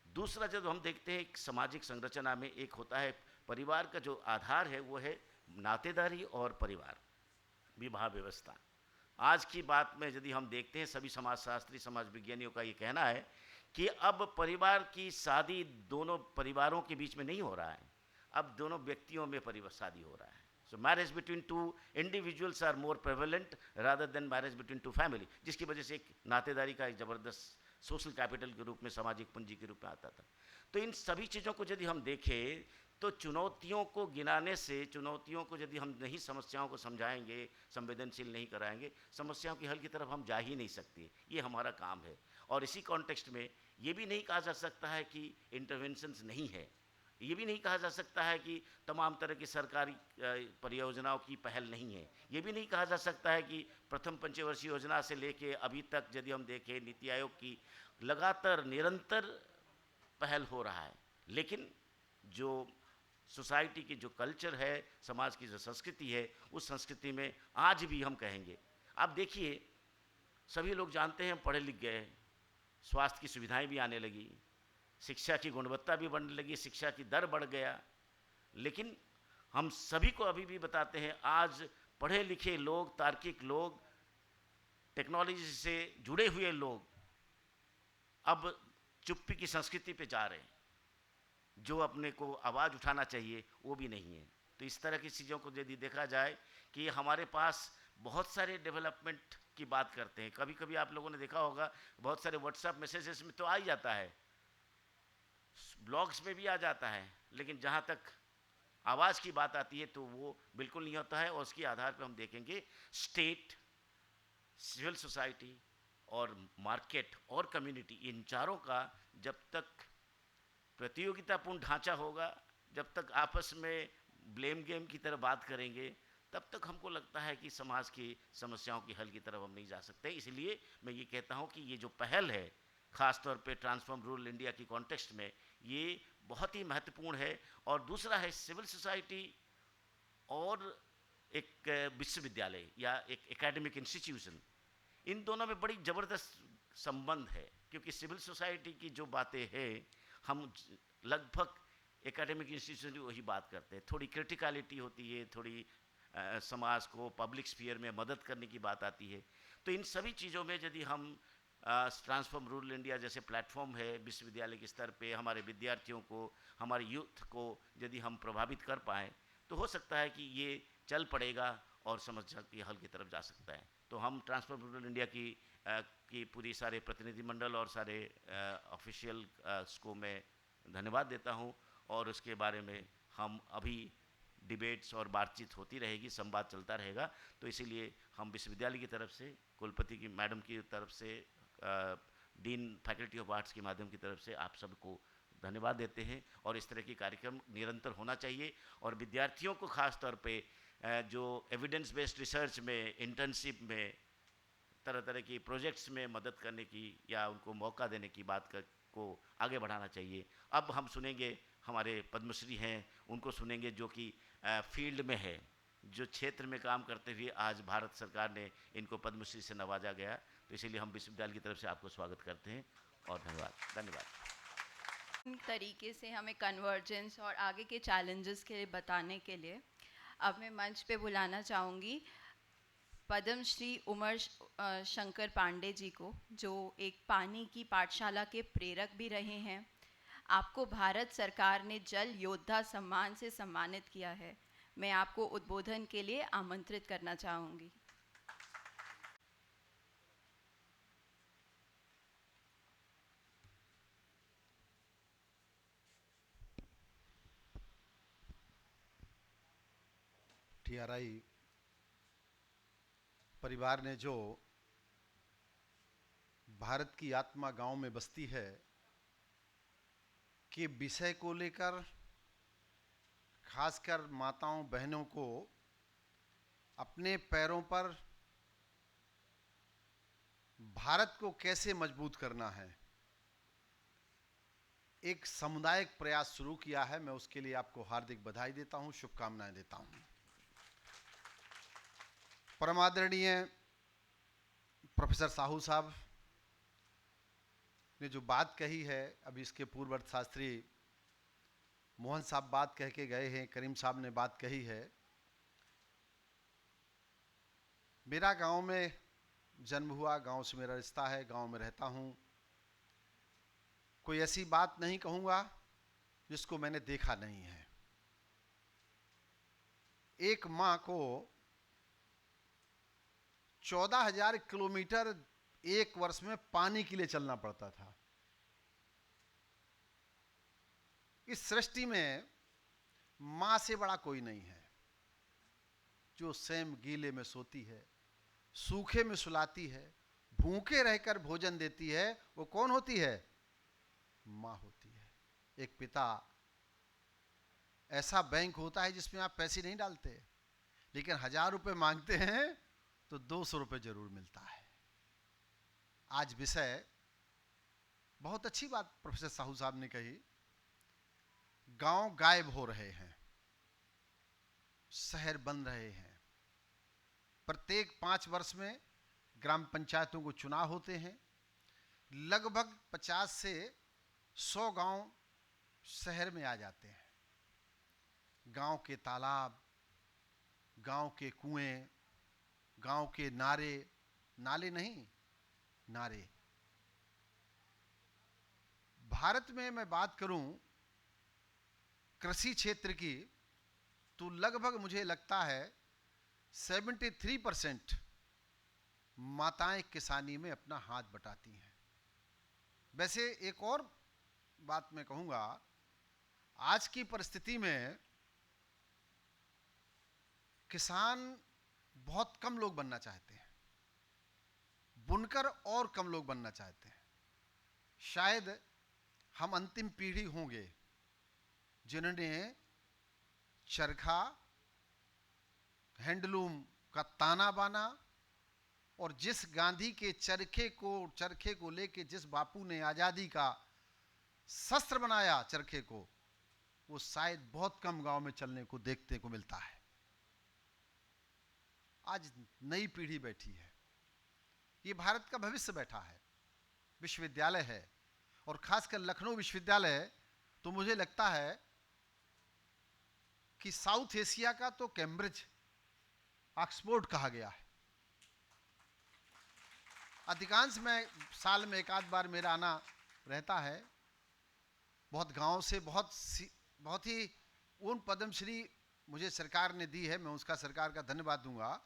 S8: दूसरा जब हम देखते हैं एक सामाजिक संरचना में एक होता है परिवार का जो आधार है, वो है नातेदारी और परिवार, विवाह व्यवस्था। आज की बात में यदि हम देखते हैं, सभी समाजशास्त्री, समाज विज्ञानियों का ये कहना है कि अब परिवार की शादी दोनों परिवारों के बीच में नहीं हो रहा है, अब दोनों व्यक्तियों में परिवार शादी हो रहा है। So marriage between two individuals are more prevalent rather than marriage between two family, जिसकी वजह से एक नातेदारी का एक ज़बरदस्त सोशल कैपिटल के रूप में, सामाजिक पूंजी के रूप में आता था। तो इन सभी चीज़ों को यदि हम देखें तो चुनौतियों को गिनाने से, चुनौतियों को यदि हम नहीं समस्याओं को समझाएंगे, संवेदनशील नहीं कराएंगे, समस्याओं के हल की तरफ हम जा ही नहीं सकते। ये हमारा काम है। और इसी कॉन्टेक्स्ट में ये भी नहीं कहा जा सकता है कि इंटरवेंशंस नहीं है, ये भी नहीं कहा जा सकता है कि तमाम तरह की सरकारी परियोजनाओं की पहल नहीं है, ये भी नहीं कहा जा सकता है कि प्रथम पंचवर्षीय योजना से लेके अभी तक यदि हम देखें नीति आयोग की लगातार निरंतर पहल हो रहा है। लेकिन जो सोसाइटी की जो कल्चर है, समाज की जो संस्कृति है, उस संस्कृति में आज भी हम कहेंगे, आप देखिए सभी लोग जानते हैं, पढ़े लिख गए, स्वास्थ्य की सुविधाएं भी आने लगी, शिक्षा की गुणवत्ता भी बढ़ने लगी, शिक्षा की दर बढ़ गया। लेकिन हम सभी को अभी भी बताते हैं, आज पढ़े लिखे लोग, तार्किक लोग, टेक्नोलॉजी से जुड़े हुए लोग अब चुप्पी की संस्कृति पे जा रहे हैं। जो अपने को आवाज़ उठाना चाहिए वो भी नहीं है। तो इस तरह की चीज़ों को यदि देखा जाए कि हमारे पास बहुत सारे डेवलपमेंट की बात करते हैं, कभी कभी आप लोगों ने देखा होगा बहुत सारे व्हाट्सएप मैसेजेस में तो आ ही जाता है, ब्लॉग्स में भी आ जाता है, लेकिन जहाँ तक आवाज़ की बात आती है तो वो बिल्कुल नहीं होता है। और उसके आधार पर हम देखेंगे स्टेट, सिविल सोसाइटी और मार्केट और कम्युनिटी, इन चारों का जब तक प्रतियोगितापूर्ण ढांचा होगा, जब तक आपस में ब्लेम गेम की तरह बात करेंगे, तब तक हमको लगता है कि समाज की समस्याओं की हल की तरफ हम नहीं जा सकते। इसलिए मैं ये कहता हूँ कि ये जो पहल है, ख़ास तौर पे ट्रांसफॉर्म रूरल इंडिया की कॉन्टेक्स्ट में, ये बहुत ही महत्वपूर्ण है। और दूसरा है सिविल सोसाइटी और एक विश्वविद्यालय या एक एकेडमिक इंस्टीट्यूशन, इन दोनों में बड़ी ज़बरदस्त संबंध है। क्योंकि सिविल सोसाइटी की जो बातें हैं, हम लगभग एकेडमिक इंस्टीट्यूशन की वही बात करते हैं। थोड़ी क्रिटिकलिटी होती है, थोड़ी समाज को पब्लिक स्फीयर में मदद करने की बात आती है। तो इन सभी चीज़ों में यदि हम ट्रांसफॉर्म रूरल इंडिया जैसे प्लेटफॉर्म है, विश्वविद्यालय के स्तर पे हमारे विद्यार्थियों को, हमारे यूथ को यदि हम प्रभावित कर पाएँ, तो हो सकता है कि ये चल पड़ेगा और समस्या की हल की तरफ जा सकता है। तो हम ट्रांसफॉर्म रूरल इंडिया की पूरी सारे प्रतिनिधिमंडल और सारे ऑफिशियल को मैं धन्यवाद देता हूँ। और उसके बारे में हम अभी डिबेट्स और बातचीत होती रहेगी, संवाद चलता रहेगा। तो इसीलिए हम विश्वविद्यालय की तरफ से, कुलपति की मैडम की तरफ से, डीन फैकल्टी ऑफ आर्ट्स के माध्यम की तरफ से आप सबको धन्यवाद देते हैं। और इस तरह की कार्यक्रम निरंतर होना चाहिए। और विद्यार्थियों को खास तौर पे जो एविडेंस बेस्ड रिसर्च में, इंटर्नशिप में, तरह तरह की प्रोजेक्ट्स में मदद करने की या उनको मौका देने की बात को आगे बढ़ाना चाहिए। अब हम सुनेंगे हमारे पद्मश्री हैं, उनको सुनेंगे जो कि फील्ड में है, जो क्षेत्र में काम करते हुए आज भारत सरकार ने इनको पद्मश्री से नवाजा गया। तो इसीलिए हम विश्वविद्यालय की तरफ से आपको स्वागत करते हैं और धन्यवाद।
S1: तरीके से हमें कन्वर्जेंस और आगे के चैलेंजेस के बताने के लिए अब मैं मंच पे बुलाना चाहूँगी पद्मश्री उमर शंकर पांडे जी को, जो एक पानी की पाठशाला के प्रेरक भी रहे हैं। आपको भारत सरकार ने जल योद्धा सम्मान से सम्मानित किया है। मैं आपको उद्बोधन के लिए आमंत्रित करना चाहूँगी।
S9: टीआरआई परिवार ने जो भारत की आत्मा गांव में बसती है के विषय को लेकर खासकर माताओं बहनों को अपने पैरों पर भारत को कैसे मजबूत करना है, एक सामुदायिक प्रयास शुरू किया है। मैं उसके लिए आपको हार्दिक बधाई देता हूं, शुभकामनाएं देता हूं। परमादरणीय प्रोफेसर साहू साहब ने जो बात कही है, अभी इसके पूर्व शास्त्री मोहन साहब बात कह के गए हैं, करीम साहब ने बात कही है। मेरा गांव में जन्म हुआ, गांव से मेरा रिश्ता है, गांव में रहता हूं। कोई ऐसी बात नहीं कहूंगा जिसको मैंने देखा नहीं है। एक मां को 14,000 किलोमीटर एक वर्ष में पानी के लिए चलना पड़ता था। इस सृष्टि में मां से बड़ा कोई नहीं है, जो स्वयं गीले में सोती है, सूखे में सुलाती है, भूखे रहकर भोजन देती है। वो कौन होती है? मां होती है। एक पिता ऐसा बैंक होता है जिसमें आप पैसे नहीं डालते, लेकिन 1,000 रुपए मांगते हैं तो 200 रुपए जरूर मिलता है। आज विषय बहुत अच्छी बात प्रोफेसर साहू साहब ने कही। गांव गायब हो रहे हैं, शहर बन रहे हैं। प्रत्येक 5 वर्ष में ग्राम पंचायतों को चुनाव होते हैं। लगभग 50 से 100 गांव शहर में आ जाते हैं। गांव के तालाब, गांव के कुएं, गांव के नाले, नाले नहीं, नारे। भारत में मैं बात करूं कृषि क्षेत्र की, तो लगभग मुझे लगता है 73% माताएं किसानी में अपना हाथ बटाती हैं। वैसे एक और बात मैं कहूंगा, आज की परिस्थिति में किसान बहुत कम लोग बनना चाहते हैं, बुनकर और कम लोग बनना चाहते हैं। शायद हम अंतिम पीढ़ी होंगे जिन्होंने चरखा, हैंडलूम का ताना बाना, और जिस गांधी के चरखे को लेके जिस बापू ने आजादी का शस्त्र बनाया चरखे को, वो शायद बहुत कम गांव में चलने को देखने को मिलता है। आज नई पीढ़ी बैठी है, ये भारत का भविष्य बैठा है। विश्वविद्यालय है, और खासकर लखनऊ विश्वविद्यालय तो मुझे लगता है कि साउथ एशिया का तो कैम्ब्रिज, ऑक्सफोर्ड कहा गया है। अधिकांश में साल में एक आध बार मेरा आना रहता है। बहुत गांव से बहुत ही उन पद्मश्री मुझे सरकार ने दी है, मैं उसका सरकार का धन्यवाद दूंगा।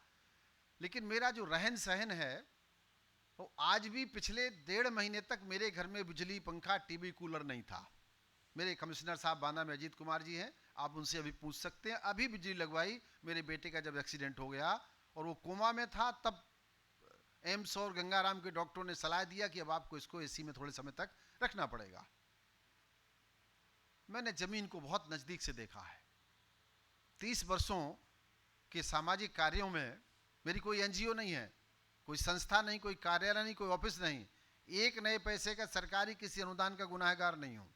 S9: लेकिन मेरा जो रहन सहन है वो आज भी, पिछले 1.5 महीने तक मेरे घर में बिजली, पंखा, टीवी, कूलर नहीं था। मेरे कमिश्नर साहब बांदा में अजीत कुमार जी हैं, आप उनसे अभी पूछ सकते हैं। अभी बिजली लगवाई मेरे बेटे का जब एक्सीडेंट हो गया और वो कोमा में था, तब एम्स और गंगाराम के डॉक्टरों ने सलाह दिया कि अब आपको इसको एसी में थोड़े समय तक रखना पड़ेगा। मैंने जमीन को बहुत नजदीक से देखा है। 30 वर्षों के सामाजिक कार्यों में, मेरी कोई एनजीओ नहीं है, कोई संस्था नहीं, कोई कार्यालय नहीं, कोई ऑफिस नहीं, एक नए पैसे का सरकारी किसी अनुदान का गुनाहगार नहीं हूं।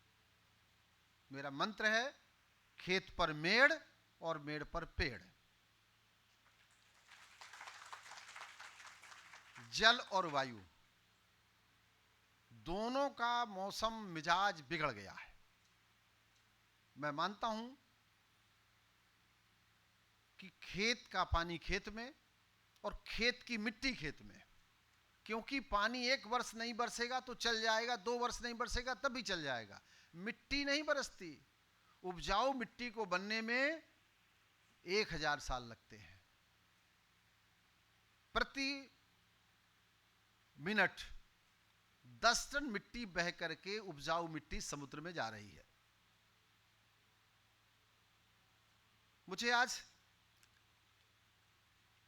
S9: मेरा मंत्र है खेत पर मेड़ और मेड़ पर पेड़। जल और वायु दोनों का मौसम मिजाज बिगड़ गया है। मैं मानता हूं कि खेत का पानी खेत में और खेत की मिट्टी खेत में, क्योंकि पानी एक वर्ष नहीं बरसेगा तो चल जाएगा, 2 वर्ष नहीं बरसेगा तब भी चल जाएगा। मिट्टी नहीं बरसती। उपजाऊ मिट्टी को बनने में 1000 साल लगते हैं। प्रति मिनट 10 टन मिट्टी बह करके उपजाऊ मिट्टी समुद्र में जा रही है। मुझे आज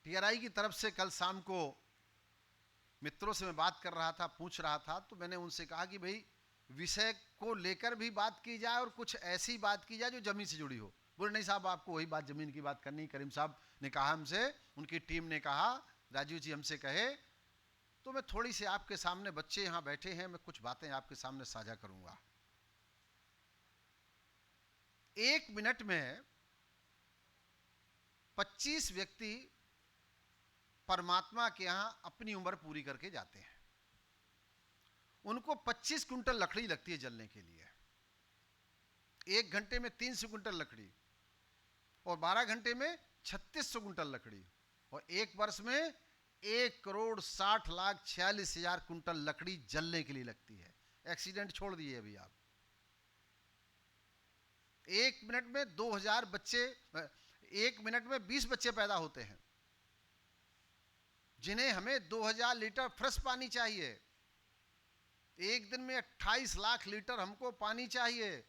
S9: टीआरआई की तरफ से कल शाम को मित्रों से मैं बात कर रहा था, पूछ रहा था, तो मैंने उनसे कहा कि भाई विषय को लेकर भी बात की जाए और कुछ ऐसी बात की जाए जो जमीन से जुड़ी हो। बोले नहीं साहब, आपको वही बात जमीन की बात करनी। करीम साहब ने कहा हमसे, उनकी टीम ने कहा, राजीव जी हमसे कहे, तो मैं थोड़ी सी आपके सामने, बच्चे यहां बैठे हैं, मैं कुछ बातें आपके सामने साझा करूंगा। 1 मिनट में 25 व्यक्ति परमात्मा के यहां अपनी उम्र पूरी करके जाते हैं। उनको 25 क्विंटल लकड़ी लगती है जलने के लिए। 1 घंटे में 300 क्विंटल लकड़ी और 12 घंटे में 3600 क्विंटल लकड़ी, और 1 वर्ष में 1,60,46,000 क्विंटल लकड़ी जलने के लिए लगती है। एक्सीडेंट छोड़ दिए अभी आप। 1 मिनट में 2000 बच्चे, 1 मिनट में 20 बच्चे पैदा होते हैं, जिन्हें हमें 2000 लीटर फ्रेश पानी चाहिए। एक दिन में 28 लाख लीटर हमको पानी चाहिए।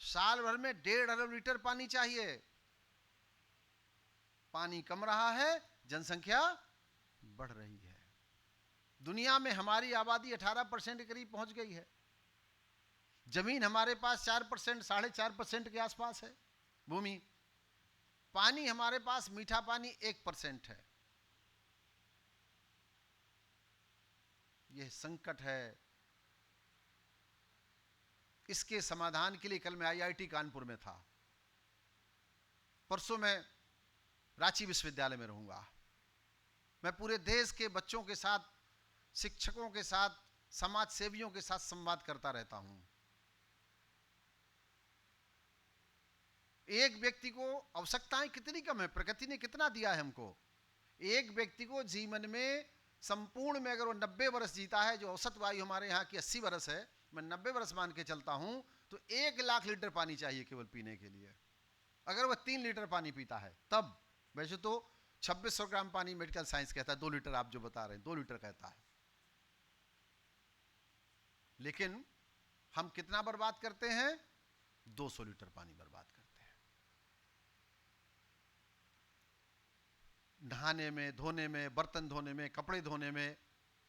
S9: साल भर में 1.5 अरब लीटर पानी चाहिए। पानी कम रहा है, जनसंख्या बढ़ रही है। दुनिया में हमारी आबादी 18% के करीब पहुंच गई है। जमीन हमारे पास 4%, 4.5% के आसपास है भूमि। पानी हमारे पास, मीठा पानी 1% है। यह संकट है। इसके समाधान के लिए कल मैं आईआईटी कानपुर में था, परसों मैं रांची विश्वविद्यालय में रहूंगा। मैं पूरे देश के बच्चों के साथ, शिक्षकों के साथ, समाज सेवियों के साथ संवाद करता रहता हूं। एक व्यक्ति को आवश्यकताएं कितनी कम है, प्रकृति ने कितना दिया है हमको। एक व्यक्ति को जीवन में संपूर्ण में अगर वो 90 वर्ष जीता है, जो औसत आयु हमारे यहाँ की 80 वर्ष है, मैं 90 वर्ष मान के चलता हूं, तो 1 लाख लीटर पानी चाहिए केवल पीने के लिए। अगर वह 3 लीटर पानी पीता है तब। वैसे तो 2600 ग्राम पानी मेडिकल साइंस कहता है, 2 लीटर आप जो बता रहे हैं 2 लीटर कहता है। लेकिन हम कितना बर्बाद करते हैं? 200 लीटर पानी बर्बाद करते हैं। नहाने में, धोने में, बर्तन धोने में, कपड़े धोने में।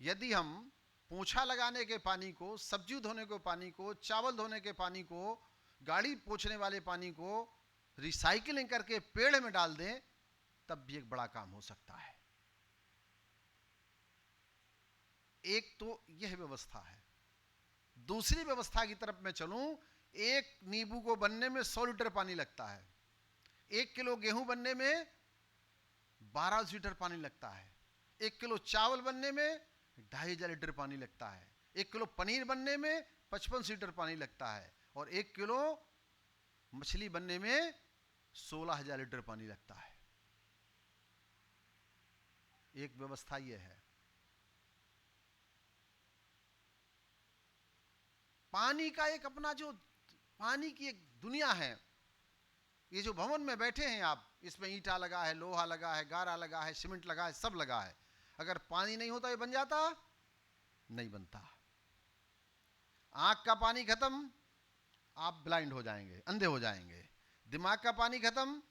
S9: यदि हम पोछा लगाने के पानी को, सब्जी धोने के पानी को, चावल धोने के पानी को, गाड़ी पोंछने वाले पानी को रिसाइकलिंग करके पेड़ में डाल दें, तब भी एक बड़ा काम हो सकता है। एक तो यह व्यवस्था है। दूसरी व्यवस्था की तरफ मैं चलूं, 1 नींबू को बनने में 100 लीटर पानी लगता है। 1 किलो गेहूं बनने में 1200 लीटर पानी लगता है। 1 किलो चावल बनने में 2500 लीटर पानी लगता है। 1 किलो पनीर बनने में 5500 लीटर पानी लगता है। और 1 किलो मछली बनने में 16000 लीटर पानी लगता है। एक व्यवस्था यह है। पानी का एक अपना जो पानी की एक दुनिया है। ये जो भवन में बैठे हैं आप, इसमें ईंटा लगा है, लोहा लगा है, गारा लगा है, सीमेंट लगा है, सब लगा है। अगर पानी नहीं होता ये बन जाता? नहीं बनता। आंख का पानी खत्म, आप ब्लाइंड हो जाएंगे, अंधे हो जाएंगे। दिमाग का पानी खत्म,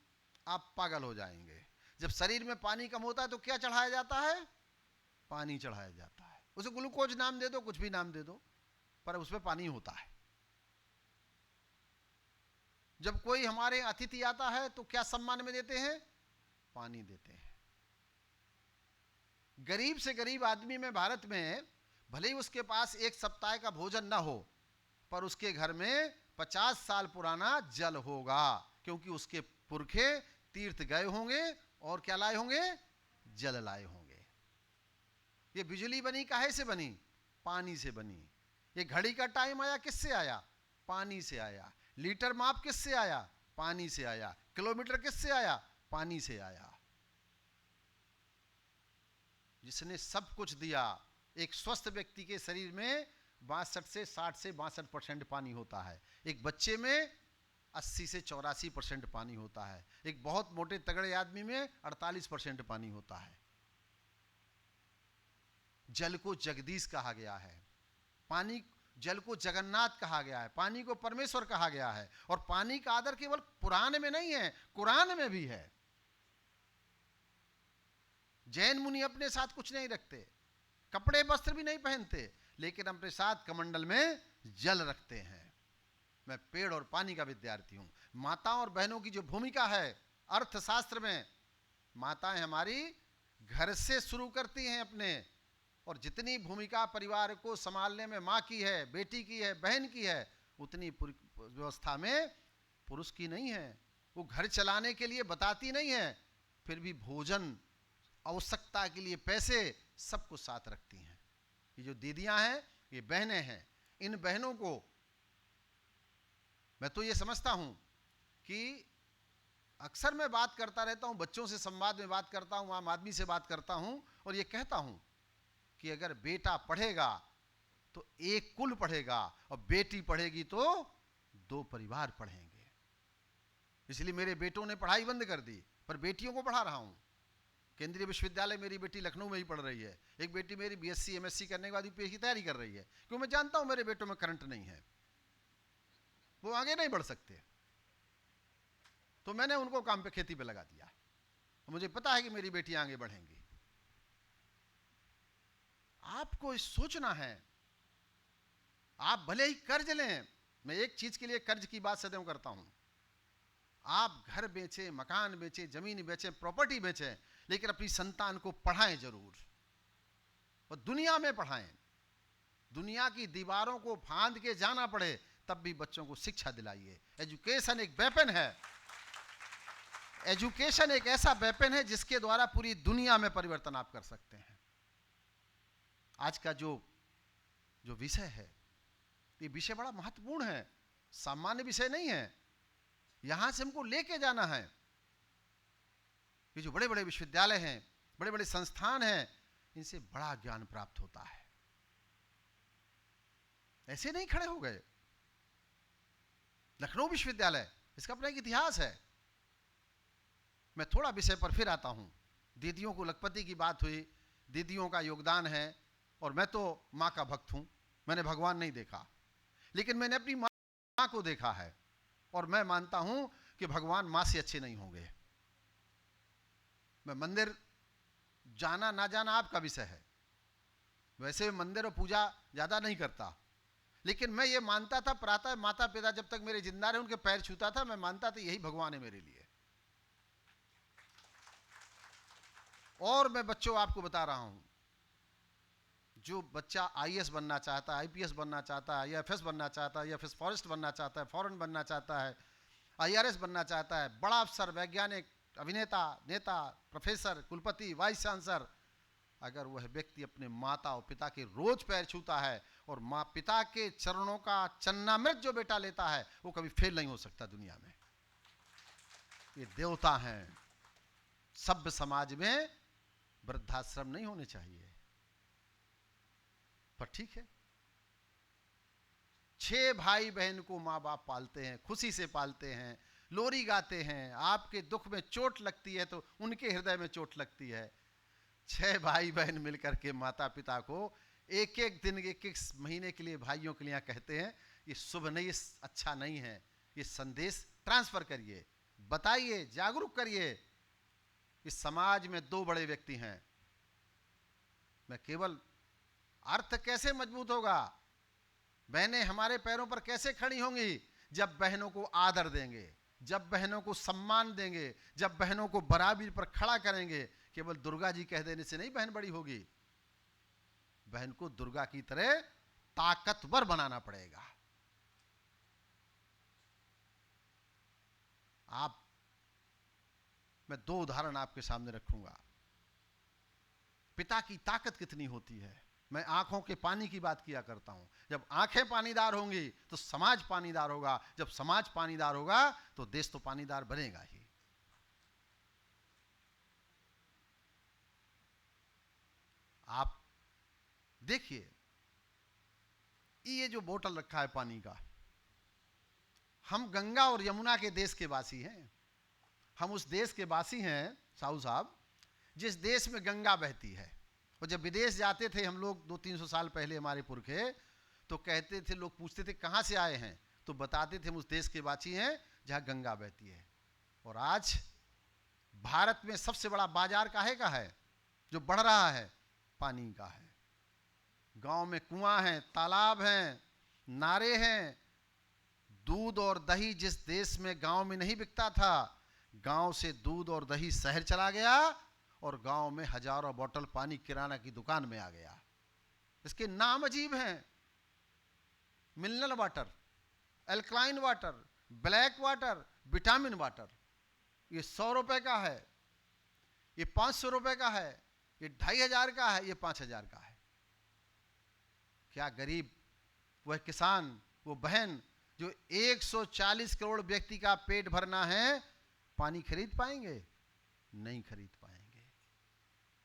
S9: आप पागल हो जाएंगे। जब शरीर में पानी कम होता है तो क्या चढ़ाया जाता है? पानी चढ़ाया जाता है। उसे ग्लूकोज नाम दे दो, कुछ भी नाम दे दो, पर उसमें पानी होता है। जब कोई हमारे अतिथि आता है तो क्या सम्मान में देते हैं? पानी देते हैं। गरीब से गरीब आदमी में भारत में भले ही उसके पास एक सप्ताह का भोजन ना हो, पर उसके घर में 50 साल पुराना जल होगा, क्योंकि उसके पुरखे तीर्थ गए होंगे और क्या लाए होंगे? जल लाए होंगे। ये बिजली बनी काहे से बनी? पानी से बनी। ये घड़ी का टाइम आया किससे आया? पानी से आया। लीटर माप किससे आया? पानी से आया। किलोमीटर किससे आया? पानी से आया। जिसने सब कुछ दिया। एक स्वस्थ व्यक्ति के शरीर में 62 से 60 से 62% पानी होता है। एक बच्चे में 80 से 84% पानी होता है। एक बहुत मोटे तगड़े आदमी में 48% पानी होता है। जल को जगदीश कहा गया है। पानी, जल को जगन्नाथ कहा गया है। पानी को परमेश्वर कहा गया है। और पानी का आदर केवल पुराण में नहीं है, कुरान में भी है। जैन मुनि अपने साथ कुछ नहीं रखते, कपड़े वस्त्र भी नहीं पहनते, लेकिन अपने साथ कमंडल में जल रखते हैं। मैं पेड़ और पानी का विद्यार्थी हूं। माताओं और बहनों की जो भूमिका है अर्थशास्त्र में, माताएं हमारी घर से शुरू करती हैं अपने, और जितनी भूमिका परिवार को संभालने में माँ की है, बेटी की है, बहन की है, उतनी व्यवस्था में पुरुष की नहीं है। वो घर चलाने के लिए बताती नहीं है, फिर भी भोजन, आवश्यकता के लिए पैसे, सब कुछ साथ रखती हैं। ये जो दीदियां हैं, ये बहनें हैं। इन बहनों को मैं तो ये समझता हूं कि अक्सर मैं बात करता रहता हूं, बच्चों से संवाद में बात करता हूं, आम आदमी से बात करता हूं, और ये कहता हूं कि अगर बेटा पढ़ेगा तो एक कुल पढ़ेगा, और बेटी पढ़ेगी तो 2 परिवार पढ़ेंगे। इसलिए मेरे बेटों ने पढ़ाई बंद कर दी, पर बेटियों को पढ़ा रहा हूं। केंद्रीय विश्वविद्यालय मेरी बेटी लखनऊ में ही पढ़ रही है। एक बेटी मेरी बीएससी एमएससी करने के बाद यूपीएससी की तैयारी कर रही है, क्योंकि मैं जानता हूं मेरे बेटों में करंट नहीं है, वो आगे नहीं बढ़ सकते। तो मैंने उनको काम पे, खेती पे लगा दिया। मुझे पता है कि मेरी बेटियां आगे बढ़ेंगी। आपको सोचना है। आप भले ही कर्ज लें, मैं एक चीज के लिए कर्ज की बात सदैव करता हूं, आप घर बेचें, मकान बेचें, जमीन बेचें, प्रॉपर्टी बेचें, लेकिन अपनी संतान को पढ़ाएं जरूर, और दुनिया में पढ़ाएं। दुनिया की दीवारों को फांद के जाना पड़े, तब भी बच्चों को शिक्षा दिलाइए। एजुकेशन एक वेपन है। एजुकेशन एक ऐसा वेपन है जिसके द्वारा पूरी दुनिया में परिवर्तन आप कर सकते हैं। आज का जो विषय है, ये विषय बड़ा महत्वपूर्ण है, सामान्य विषय नहीं है। यहां से हमको लेके जाना है। ये जो बड़े बड़े विश्वविद्यालय हैं, बड़े बड़े संस्थान हैं, इनसे बड़ा ज्ञान प्राप्त होता है। ऐसे नहीं खड़े हो गए। लखनऊ विश्वविद्यालय, इसका अपना एक इतिहास है। मैं थोड़ा विषय पर फिर आता हूं। दीदियों को लखपति की बात हुई, दीदियों का योगदान है, और मैं तो मां का भक्त हूं। मैंने भगवान नहीं देखा, लेकिन मैंने अपनी मां को देखा है, और मैं मानता हूं कि भगवान मां से अच्छे नहीं होंगे। मैं मंदिर जाना ना जाना आपका विषय है। वैसे मंदिर और पूजा ज्यादा नहीं करता, लेकिन मैं ये मानता था, प्रातः माता पिता जब तक मेरे जिंदा रहे उनके पैर छूता था। मैं मानता था यही भगवान है मेरे लिए। और मैं बच्चों आपको बता रहा हूं, जो बच्चा आईएएस बनना चाहता है, आईपीएस बनना चाहता है, एफएस बनना चाहता है, एफएस फॉरेस्ट बनना चाहता है, फॉरेन बनना चाहता है, आईआरएस बनना चाहता है, बड़ा अफसर, वैज्ञानिक, अभिनेता, नेता, प्रोफेसर, कुलपति, वाइस चांसलर, अगर वह व्यक्ति अपने माता और पिता के रोज पैर छूता है, और माँ पिता के चरणों का चन्नामृत जो बेटा लेता है, वो कभी फेल नहीं हो सकता दुनिया में। ये देवता हैं। सभ्य समाज में वृद्धाश्रम नहीं होने चाहिए, पर ठीक है। 6 भाई बहन को माँ बाप पालते हैं, खुशी से पालते हैं, लोरी गाते हैं। आपके दुख में चोट लगती है तो उनके हृदय में चोट लगती है। 6 भाई बहन मिलकर के माता पिता को एक एक दिन, एक एक महीने के लिए भाइयों के लिए कहते हैं, ये शुभ नहीं, ये अच्छा नहीं है। ये संदेश ट्रांसफर करिए, बताइए, जागरूक करिए। इस समाज में 2 बड़े व्यक्ति हैं। मैं केवल अर्थ कैसे मजबूत होगा, बहनें हमारे पैरों पर कैसे खड़ी होंगी, जब बहनों को आदर देंगे, जब बहनों को सम्मान देंगे, जब बहनों को बराबरी पर खड़ा करेंगे। केवल दुर्गा जी कह देने से नहीं बहन बड़ी होगी, बहन को दुर्गा की तरह ताकतवर बनाना पड़ेगा। मैं 2 उदाहरण आपके सामने रखूंगा। पिता की ताकत कितनी होती है। मैं आंखों के पानी की बात किया करता हूं। जब आंखें पानीदार होंगी तो समाज पानीदार होगा, जब समाज पानीदार होगा तो देश तो पानीदार बनेगा ही। आप देखिए, ये जो बोतल रखा है पानी का, हम गंगा और यमुना के देश के वासी हैं। हम उस देश के वासी हैं साहू साहब जिस देश में गंगा बहती है। और जब विदेश जाते थे हम लोग 200-300 साल पहले, हमारे पुरखे तो कहते थे, लोग पूछते थे कहाँ से आए हैं, तो बताते थे हम उस देश के वासी हैं जहाँ गंगा बहती है। और आज भारत में सबसे बड़ा बाजार काहे का है जो बढ़ रहा है? पानी का है। गांव में कुआं हैं, तालाब हैं, नारे हैं। दूध और दही जिस देश में गांव में नहीं बिकता था, गांव से दूध और दही शहर चला गया और गांव में हजारों बोतल पानी किराना की दुकान में आ गया। इसके नाम अजीब हैं, mineral water, alkaline water, black water, vitamin water. ये 100 रुपए का है, ये 500 रुपए का है, ये 2500 का है, ये 5000 का है। क्या गरीब, वह किसान, वो बहन जो 140 करोड़ व्यक्ति का पेट भरना है, पानी खरीद पाएंगे? नहीं खरीद पाएंगे।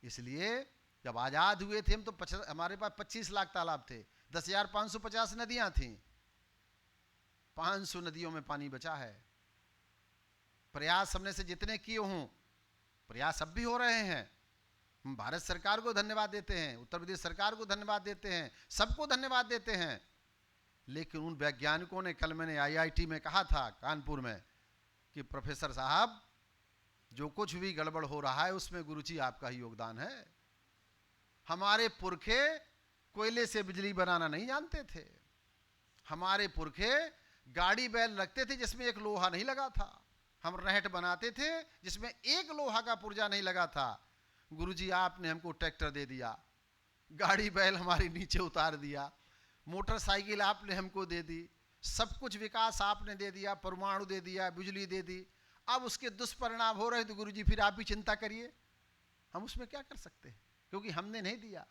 S9: इसलिए जब आजाद हुए थे हम तो हमारे पास 25 लाख तालाब थे, 10,550 नदियां थीं, 500 नदियों में पानी बचा है। प्रयास हमने से जितने किए हों, प्रयास अब भी हो रहे हैं। हम भारत सरकार को धन्यवाद देते हैं, उत्तर प्रदेश सरकार को धन्यवाद देते हैं, सबको धन्यवाद देते हैं। लेकिन उन वैज्ञानिकों ने, कल मैंने IIT में कहा था कानपुर में कि प्रोफेसर साहब जो कुछ भी गड़बड़ हो रहा है उसमें गुरुजी आपका ही योगदान है। हमारे पुरखे कोयले से बिजली बनाना नहीं जानते थे। हमारे पुरखे गाड़ी बैल रखते थे जिसमें एक लोहा नहीं लगा था। हम रहट बनाते थे जिसमें एक लोहा का पुर्जा नहीं लगा था। गुरुजी आपने हमको ट्रैक्टर दे दिया, गाड़ी बैल हमारी नीचे उतार दिया, मोटरसाइकिल आपने हमको दे दी, सब कुछ विकास आपने दे दिया, परमाणु दे दिया, बिजली दे दी। अब उसके दुष्परिणाम हो रहे तो गुरुजी फिर आप भी चिंता करिए, हम उसमें क्या कर सकते हैं, क्योंकि हमने नहीं दिया,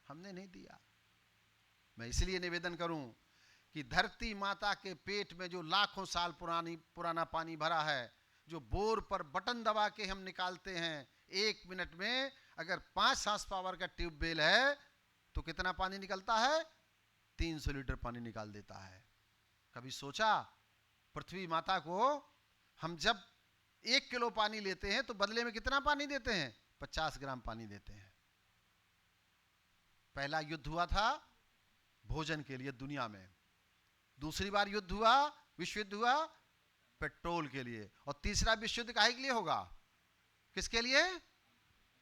S9: हमने नहीं दिया। मैं इसलिए निवेदन करूं कि धरती माता के पेट में जो लाखों साल पुराना पानी भरा है, जो बोर पर बटन दबा के हम निकालते हैं, 1 मिनट में अगर 5 हॉर्स पावर का ट्यूबवेल है तो कितना पानी निकलता है? 300 लीटर पानी निकाल देता है। कभी सोचा पृथ्वी माता को हम जब 1 किलो पानी लेते हैं तो बदले में कितना पानी देते हैं? 50 ग्राम पानी देते हैं। पहला युद्ध हुआ था भोजन के लिए दुनिया में, दूसरी बार युद्ध हुआ, विश्व युद्ध हुआ पेट्रोल के लिए, और तीसरा विश्व युद्ध काहे के लिए होगा? किसके लिए?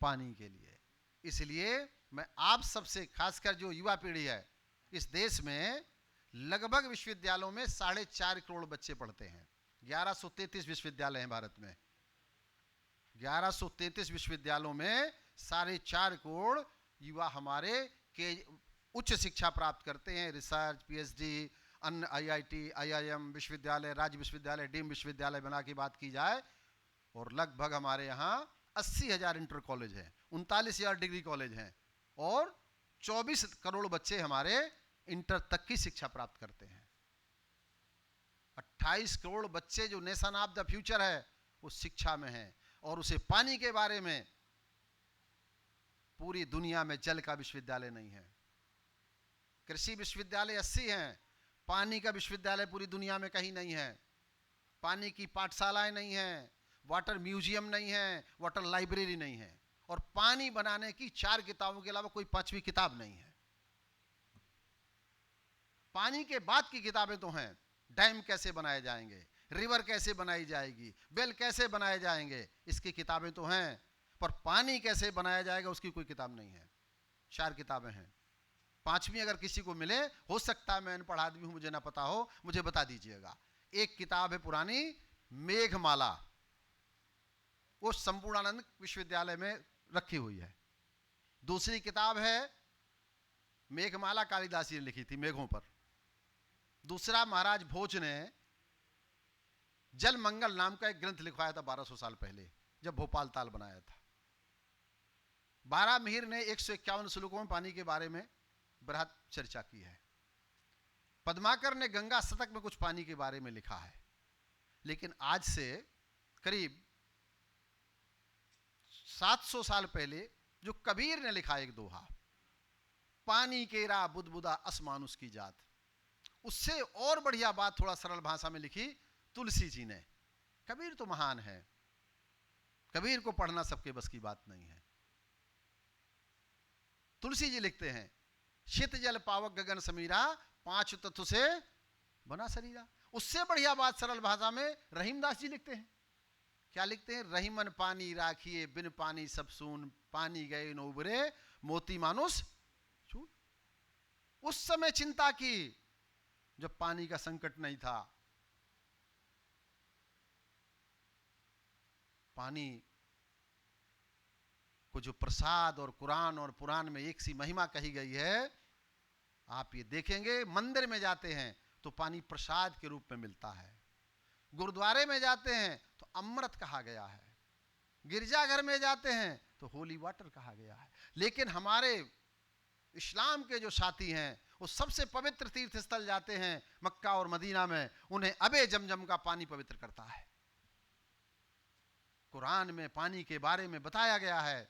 S9: पानी के लिए। इसलिए मैं आप सबसे, खासकर जो युवा पीढ़ी है, इस देश में लगभग विश्वविद्यालयों में 4.5 करोड़ बच्चे पढ़ते हैं। 1133 विश्वविद्यालय हैं भारत में। 1133 विश्वविद्यालयों में 4.5 करोड़ युवा हमारे के उच्च शिक्षा प्राप्त करते हैं। रिसर्च, PhD, अन्य IIT, IIM विश्वविद्यालय, राज्य विश्वविद्यालय, डीम विश्वविद्यालय बना की बात की जाए, और लगभग हमारे यहाँ 80,000 इंटर कॉलेज हैं, 39,000 डिग्री कॉलेज हैं, और 24 करोड़ बच्चे हमारे इंटर तक की शिक्षा प्राप्त करते हैं। 28 करोड़ बच्चे जो नेशन ऑफ द फ्यूचर है वो शिक्षा में है, और उसे पानी के बारे में पूरी दुनिया में जल का विश्वविद्यालय नहीं है। कृषि विश्वविद्यालय 80 हैं, पानी का विश्वविद्यालय पूरी दुनिया में कहीं नहीं है। पानी की पाठशालाएं नहीं हैं, वाटर म्यूजियम नहीं है, वाटर लाइब्रेरी नहीं है, और पानी बनाने की 4 किताबों के अलावा कोई 5वीं किताब नहीं है। पानी के बाद की किताबें तो हैं, डैम कैसे बनाए जाएंगे, रिवर कैसे बनाई जाएगी, वेल कैसे बनाए जाएंगे, इसकी किताबें तो हैं, पर पानी कैसे बनाया जाएगा उसकी कोई किताब नहीं है। 4 किताबें हैं, 5वीं अगर किसी को मिले, हो सकता है मैं अनपढ़ आदमी हूं, मुझे ना पता हो, मुझे बता दीजिएगा। एक किताब है पुरानी, मेघमाला, वो संपूर्णानंद विश्वविद्यालय में रखी हुई है। दूसरी किताब है मेघमाला, कालिदास जी ने लिखी थी मेघों पर। दूसरा महाराज भोज ने जल मंगल नाम का एक ग्रंथ लिखवाया था 1200 साल पहले, जब भोपाल ताल बनाया था। 12 मिहिर ने 151 श्लोकों में पानी के बारे में बृहद चर्चा की है। पद्माकर ने गंगा शतक में कुछ पानी के बारे में लिखा है। लेकिन आज से करीब 700 साल पहले जो कबीर ने लिखा एक दोहा, पानी केरा बुदबुदा असमानुष की जात, उससे और बढ़िया बात थोड़ा सरल भाषा में लिखी तुलसी जी ने। कबीर तो महान है, कबीर को पढ़ना सबके बस की बात नहीं है। तुलसी जी लिखते हैं, शीत जल पावक गगन समीरा, 5 तत्व से बना शरीरा। उससे बढ़िया बात सरल भाषा में रहीमदास जी लिखते हैं। क्या लिखते हैं? रहीमन पानी राखिए, बिन पानी सब सून, पानी गए न उबरे, मोती मानुष चून। उस समय चिंता की जब पानी का संकट नहीं था। पानी को जो प्रसाद और कुरान और पुराण में एक सी महिमा कही गई है, आप ये देखेंगे। मंदिर में जाते हैं तो पानी प्रसाद के रूप में मिलता है, गुरुद्वारे में जाते हैं तो अमृत कहा गया है, गिरजाघर में जाते हैं तो होली वाटर कहा गया है। लेकिन हमारे इस्लाम के जो साथी हैं वो सबसे पवित्र तीर्थ स्थल जाते हैं मक्का और मदीना में, उन्हें अबे जमजम का पानी पवित्र करता है। कुरान में पानी के बारे में बताया गया है,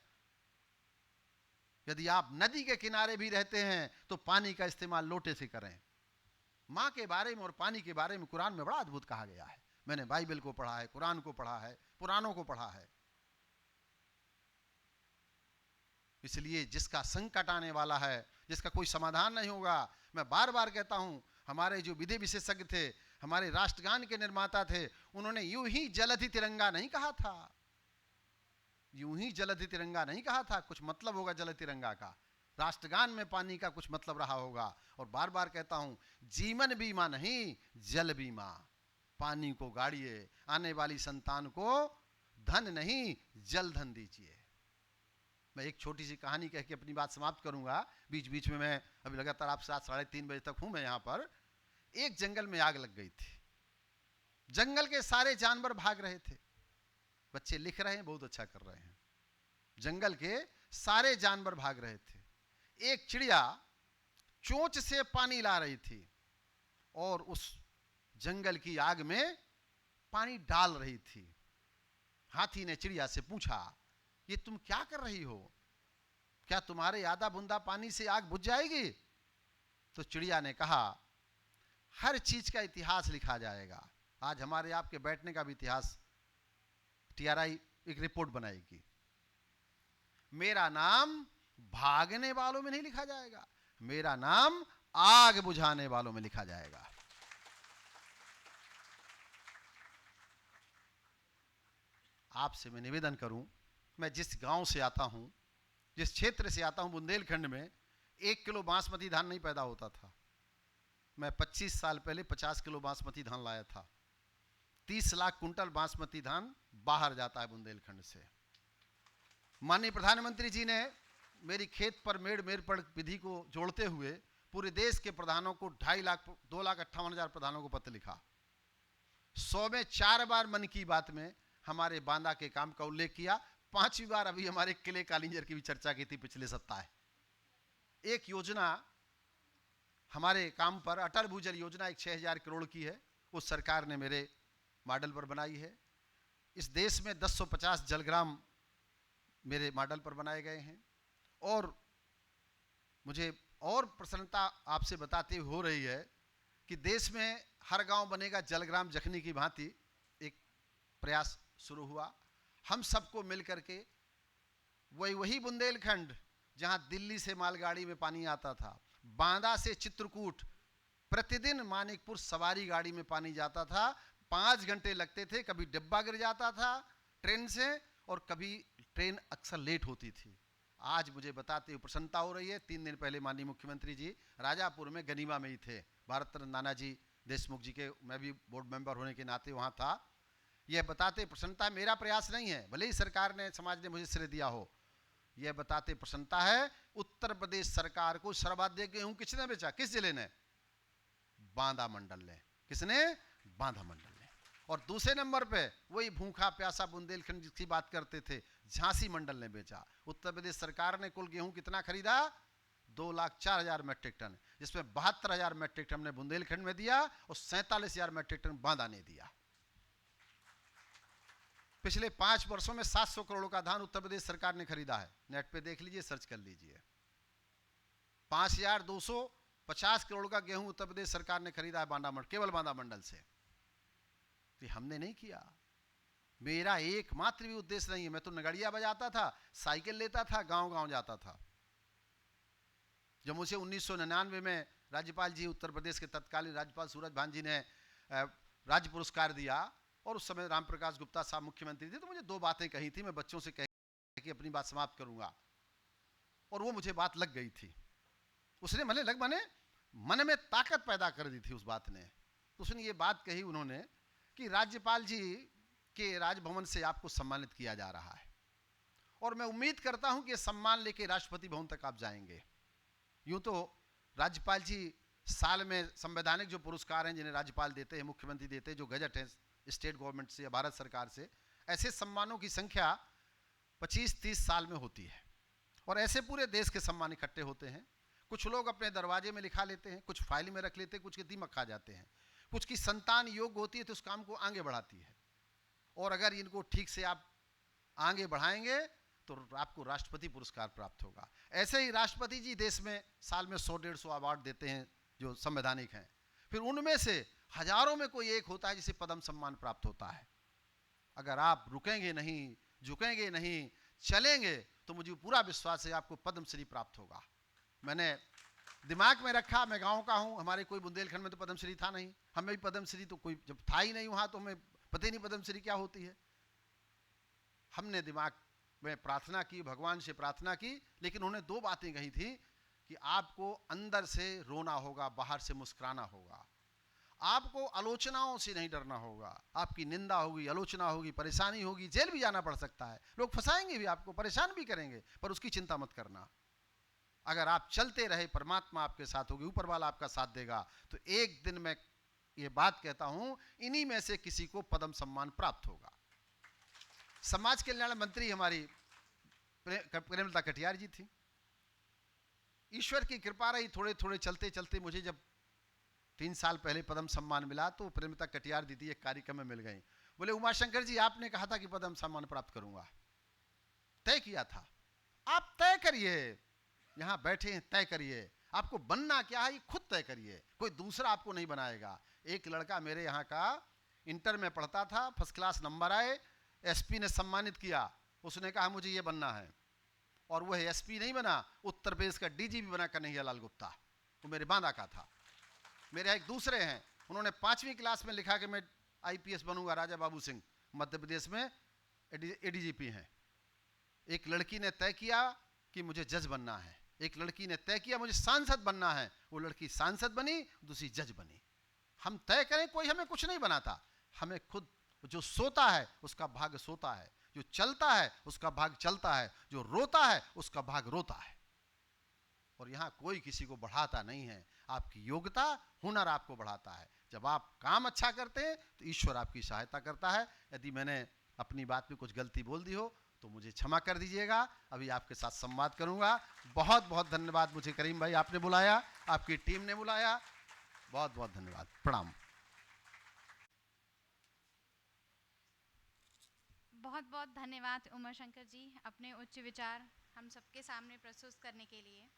S9: यदि आप नदी के किनारे भी रहते हैं तो पानी का इस्तेमाल लोटे से करें। माँ के बारे में और पानी के बारे में कुरान में बड़ा अद्भुत कहा गया है। मैंने बाइबल को पढ़ा है, कुरान को पढ़ा है, पुराणों को पढ़ा है। इसलिए जिसका संकट आने वाला है, जिसका कोई समाधान नहीं होगा, मैं बार बार कहता हूं, हमारे जो विधि विशेषज्ञ थे, हमारे राष्ट्रगान के निर्माता थे, उन्होंने यूं ही जलधि तिरंगा नहीं कहा था। यूं ही जलधि तिरंगा नहीं कहा था, कुछ मतलब होगा जल तिरंगा का। राष्ट्रगान में पानी का कुछ मतलब रहा होगा। और बार बार कहता हूं, जीवन बीमा नहीं, जल बीमा। पानी को गाड़िए, आने वाली संतान को धन नहीं, जल धन दीजिए। मैं एक छोटी सी कहानी कह के अपनी बात समाप्त करूंगा। बीच बीच में मैं अभी लगातार आपके साथ 3:30 बजे तक हूं मैं यहां पर। एक जंगल में आग लग गई थी, जंगल के सारे जानवर भाग रहे थे। बच्चे लिख रहे हैं, बहुत अच्छा कर रहे हैं। जंगल के सारे जानवर भाग रहे थे। एक चिड़िया चोंच से पानी ला रही थी और उस जंगल की आग में पानी डाल रही थी। हाथी ने चिड़िया से पूछा, ये तुम क्या कर रही हो? क्या तुम्हारे आधा बूंदा पानी से आग बुझ जाएगी? तो चिड़िया ने कहा, हर चीज का इतिहास लिखा जाएगा। आज हमारे आपके बैठने का भी इतिहास टीआरआई एक रिपोर्ट बनाएगी। मेरा नाम भागने वालों में नहीं लिखा जाएगा, मेरा नाम आग बुझाने वालों में लिखा जाएगा। आपसे मैं निवेदन करूं, मैं जिस गांव से आता हूं, जिस क्षेत्र से आता हूं, बुंदेलखंड में 1 किलो बासमती धान नहीं पैदा होता था। मैं 25 साल पहले 50 किलो बासमती धान लाया था। 30 लाख कुंटल बासमती धान बाहर जाता है बुंदेलखंड से। माननीय प्रधानमंत्री जी ने मेरी खेत पर मेड़ पर विधि को जोड़ते हुए पूरे देश के प्रधानों को 2,58,000 प्रधानों को पत्र लिखा। 100 में 4 बार मन की बात में हमारे बांदा के काम का उल्लेख किया। 5वीं बार अभी हमारे किले कालिंजर की भी चर्चा की थी पिछले सप्ताह। एक योजना हमारे काम पर, अटल भूजल योजना, एक 6,000 करोड़ की है, उस सरकार ने मेरे मॉडल पर बनाई है। इस देश में 1050 जलग्राम मेरे मॉडल पर बनाए गए हैं। और मुझे और प्रसन्नता आपसे बताते हुए हो रही है कि देश में हर गांव बनेगा जलग्राम जखनी की भांति एक प्रयास शुरू हुआ। हम सबको मिलकर के वही बुंदेलखंड जहां दिल्ली से मालगाड़ी में पानी आता था, बांदा से चित्रकूट प्रतिदिन मानिकपुर सवारी गाड़ी में पानी जाता था। 5 घंटे लगते थे, कभी डिब्बा गिर जाता था ट्रेन से और कभी ट्रेन अक्सर लेट होती थी। आज मुझे बताते हुए प्रसन्नता हो रही है, 3 दिन पहले माननीय मुख्यमंत्री जी राजापुर में गनीमा में ही थे। भारत रत्न नानाजी देशमुख जी के, मैं भी बोर्ड मेंबर होने के नाते वहाँ था। यह बताते प्रसन्नता मेरा प्रयास नहीं है, भले ही सरकार ने समाज ने मुझे श्रेय दिया हो, यह बताते प्रसन्नता है उत्तर प्रदेश सरकार को सर्वाधिक गेहूं किसने बेचा? किस जिले ने? बांदा मंडल ने। किसने? बांदा मंडल ने। और दूसरे नंबर पे वही भूखा प्यासा बुंदेलखंड जिसकी बात करते थे, झांसी मंडल ने बेचा। उत्तर प्रदेश सरकार ने कुल गेहूं कितना खरीदा? 2,04,000 मैट्रिक टन, जिसमें 72,000 मैट्रिक टन ने बुंदेलखंड में दिया और 47,000 मैट्रिक टन बांदा ने दिया। पिछले 5 वर्षों में 700 करोड़ का धान उत्तर प्रदेश सरकार ने खरीदा है। नेट पे देख लीजिए, सर्च कर लीजिए। 5,250 करोड़ का गेहूं उत्तर प्रदेश सरकार ने खरीदा है बांदा मंडल, केवल बांदा मंडल से। तो हमने नहीं किया। मेरा एकमात्र भी उद्देश्य नहीं है। मैं तो नगड़िया बजाता था, साइकिल लेता था, गांव-गांव जाता था। जब मुझे 1999 में राज्यपाल जी, उत्तर प्रदेश के तत्कालीन राज्यपाल सूरज भान जी ने राज्य पुरस्कार दिया और उस समय राम प्रकाश गुप्ता साहब मुख्यमंत्री थे, तो मुझे 2 बातें कही थी। मैं बच्चों से कह के अपनी बात समाप्त करूंगा, और वो मुझे बात लग गई थी। उसने मन में ताकत पैदा कर दी थी उस बात ने। तो उसने ये बात कही उन्होंने कि राज्यपाल जी के राजभवन से आपको सम्मानित किया जा रहा है, और मैं उम्मीद करता हूं कि ये सम्मान लेके राष्ट्रपति भवन तक आप जाएंगे। यूं तो राज्यपाल जी साल में संवैधानिक जो पुरस्कार हैं जिन्हें राज्यपाल देते हैं, मुख्यमंत्री देते हैं, जो गजट है स्टेट गवर्नमेंट से या भारत सरकार से, ऐसे सम्मानों की संख्या 25-30 साल में होती है, और ऐसे पूरे देश के सम्मान इकट्ठे होते हैं। कुछ लोग अपने दरवाजे में लिखा लेते हैं, कुछ फाइल में रख लेते हैं, कुछ के दीमक खा जाते हैं, कुछ की संतान योग्य होती है तो उस काम को आगे बढ़ाती है, और अगर इनको ठीक से आप आगे बढ़ाएंगे तो आपको राष्ट्रपति पुरस्कार प्राप्त होगा। ऐसे ही राष्ट्रपति जी देश में साल में 100-150 अवार्ड देते हैं जो संवैधानिक हैं, फिर उनमें से हजारों में कोई एक होता है जिसे पद्म सम्मान प्राप्त होता है। अगर आप रुकेंगे नहीं, झुकेंगे नहीं, चलेंगे, तो मुझे पूरा विश्वास है आपको पद्मश्री प्राप्त होगा। मैंने दिमाग में रखा, मैं गांव का हूं, हमारे कोई बुंदेलखंड में तो पद्मश्री था नहीं, हमें भी पद्मश्री तो कोई जब था ही नहीं वहां, तो हमें पता ही नहीं पद्मश्री क्या होती है। हमने दिमाग में प्रार्थना की, भगवान से प्रार्थना की, लेकिन उन्होंने 2 बातें कही थी कि आपको अंदर से रोना होगा, बाहर से मुस्कुराना होगा। आपको आलोचनाओं से नहीं डरना होगा। आपकी निंदा होगी, आलोचना होगी, परेशानी होगी, जेल भी जाना पड़ सकता है, लोग फंसाएंगे भी, आपको परेशान भी करेंगे, पर उसकी चिंता मत करना। अगर आप चलते रहे, परमात्मा आपके साथ होगी, ऊपर वाला आपका साथ देगा, तो एक दिन मैं ये बात कहता हूं, इन्हीं में से किसी को पद्म सम्मान प्राप्त होगा। समाज कल्याण मंत्री हमारी प्रेमलता कटियार जी थी। ईश्वर की कृपा रही, थोड़े थोड़े चलते चलते मुझे जब 3 साल पहले पद्म सम्मान मिला, तो प्रेमलता कटियार दीदी एक कार्यक्रम में मिल गई। बोले, उमाशंकर जी आपने कहा था कि पद्म सम्मान प्राप्त करूंगा, तय किया था, आप तय करिए, यहां बैठे हैं, तय करिए, आपको बनना क्या है ये खुद तय करिए, कोई दूसरा आपको नहीं बनाएगा। एक लड़का मेरे यहाँ का इंटर में पढ़ता था, फर्स्ट क्लास नंबर आए, एसपी ने सम्मानित किया, उसने कहा मुझे ये बनना है, और वह एसपी नहीं बना, उत्तर प्रदेश का डीजीपी बना कन्हैया लाल गुप्ता, वो मेरे बांदा का था। मेरे एक दूसरे हैं, उन्होंने 5वीं क्लास में लिखा कि मैं आईपीएस बनूंगा, राजा बाबू सिंह मध्य प्रदेश में एडीजीपी हैं। एक लड़की ने तय किया कि मुझे जज बनना है, एक लड़की ने तय किया मुझे सांसद बनना है, वो लड़की सांसद बनी, दूसरी जज बनी। हम तय करें, कोई हमें कुछ नहीं बनाता, हमें खुद, जो सोता है उसका भाग सोता है, जो चलता है उसका भाग चलता है, जो रोता है उसका भाग रोता है। और यहाँ कोई किसी को बढ़ाता नहीं है, आपकी योग्यता, हुनर आपको बढ़ाता है। जब आप काम अच्छा करते हैं तो ईश्वर आपकी सहायता करता है। यदि मैंने अपनी बात में कुछ गलती बोल दी हो तो मुझे क्षमा कर दीजिएगा। अभी आपके साथ संवाद करूंगा। बहुत बहुत धन्यवाद, मुझे करीम भाई आपने बुलाया, आपकी टीम ने बुलाया, बहुत बहुत धन्यवाद, प्रणाम।
S7: बहुत बहुत धन्यवाद उमाशंकर जी, अपने उच्च विचार हम सबके सामने प्रस्तुत करने के लिए।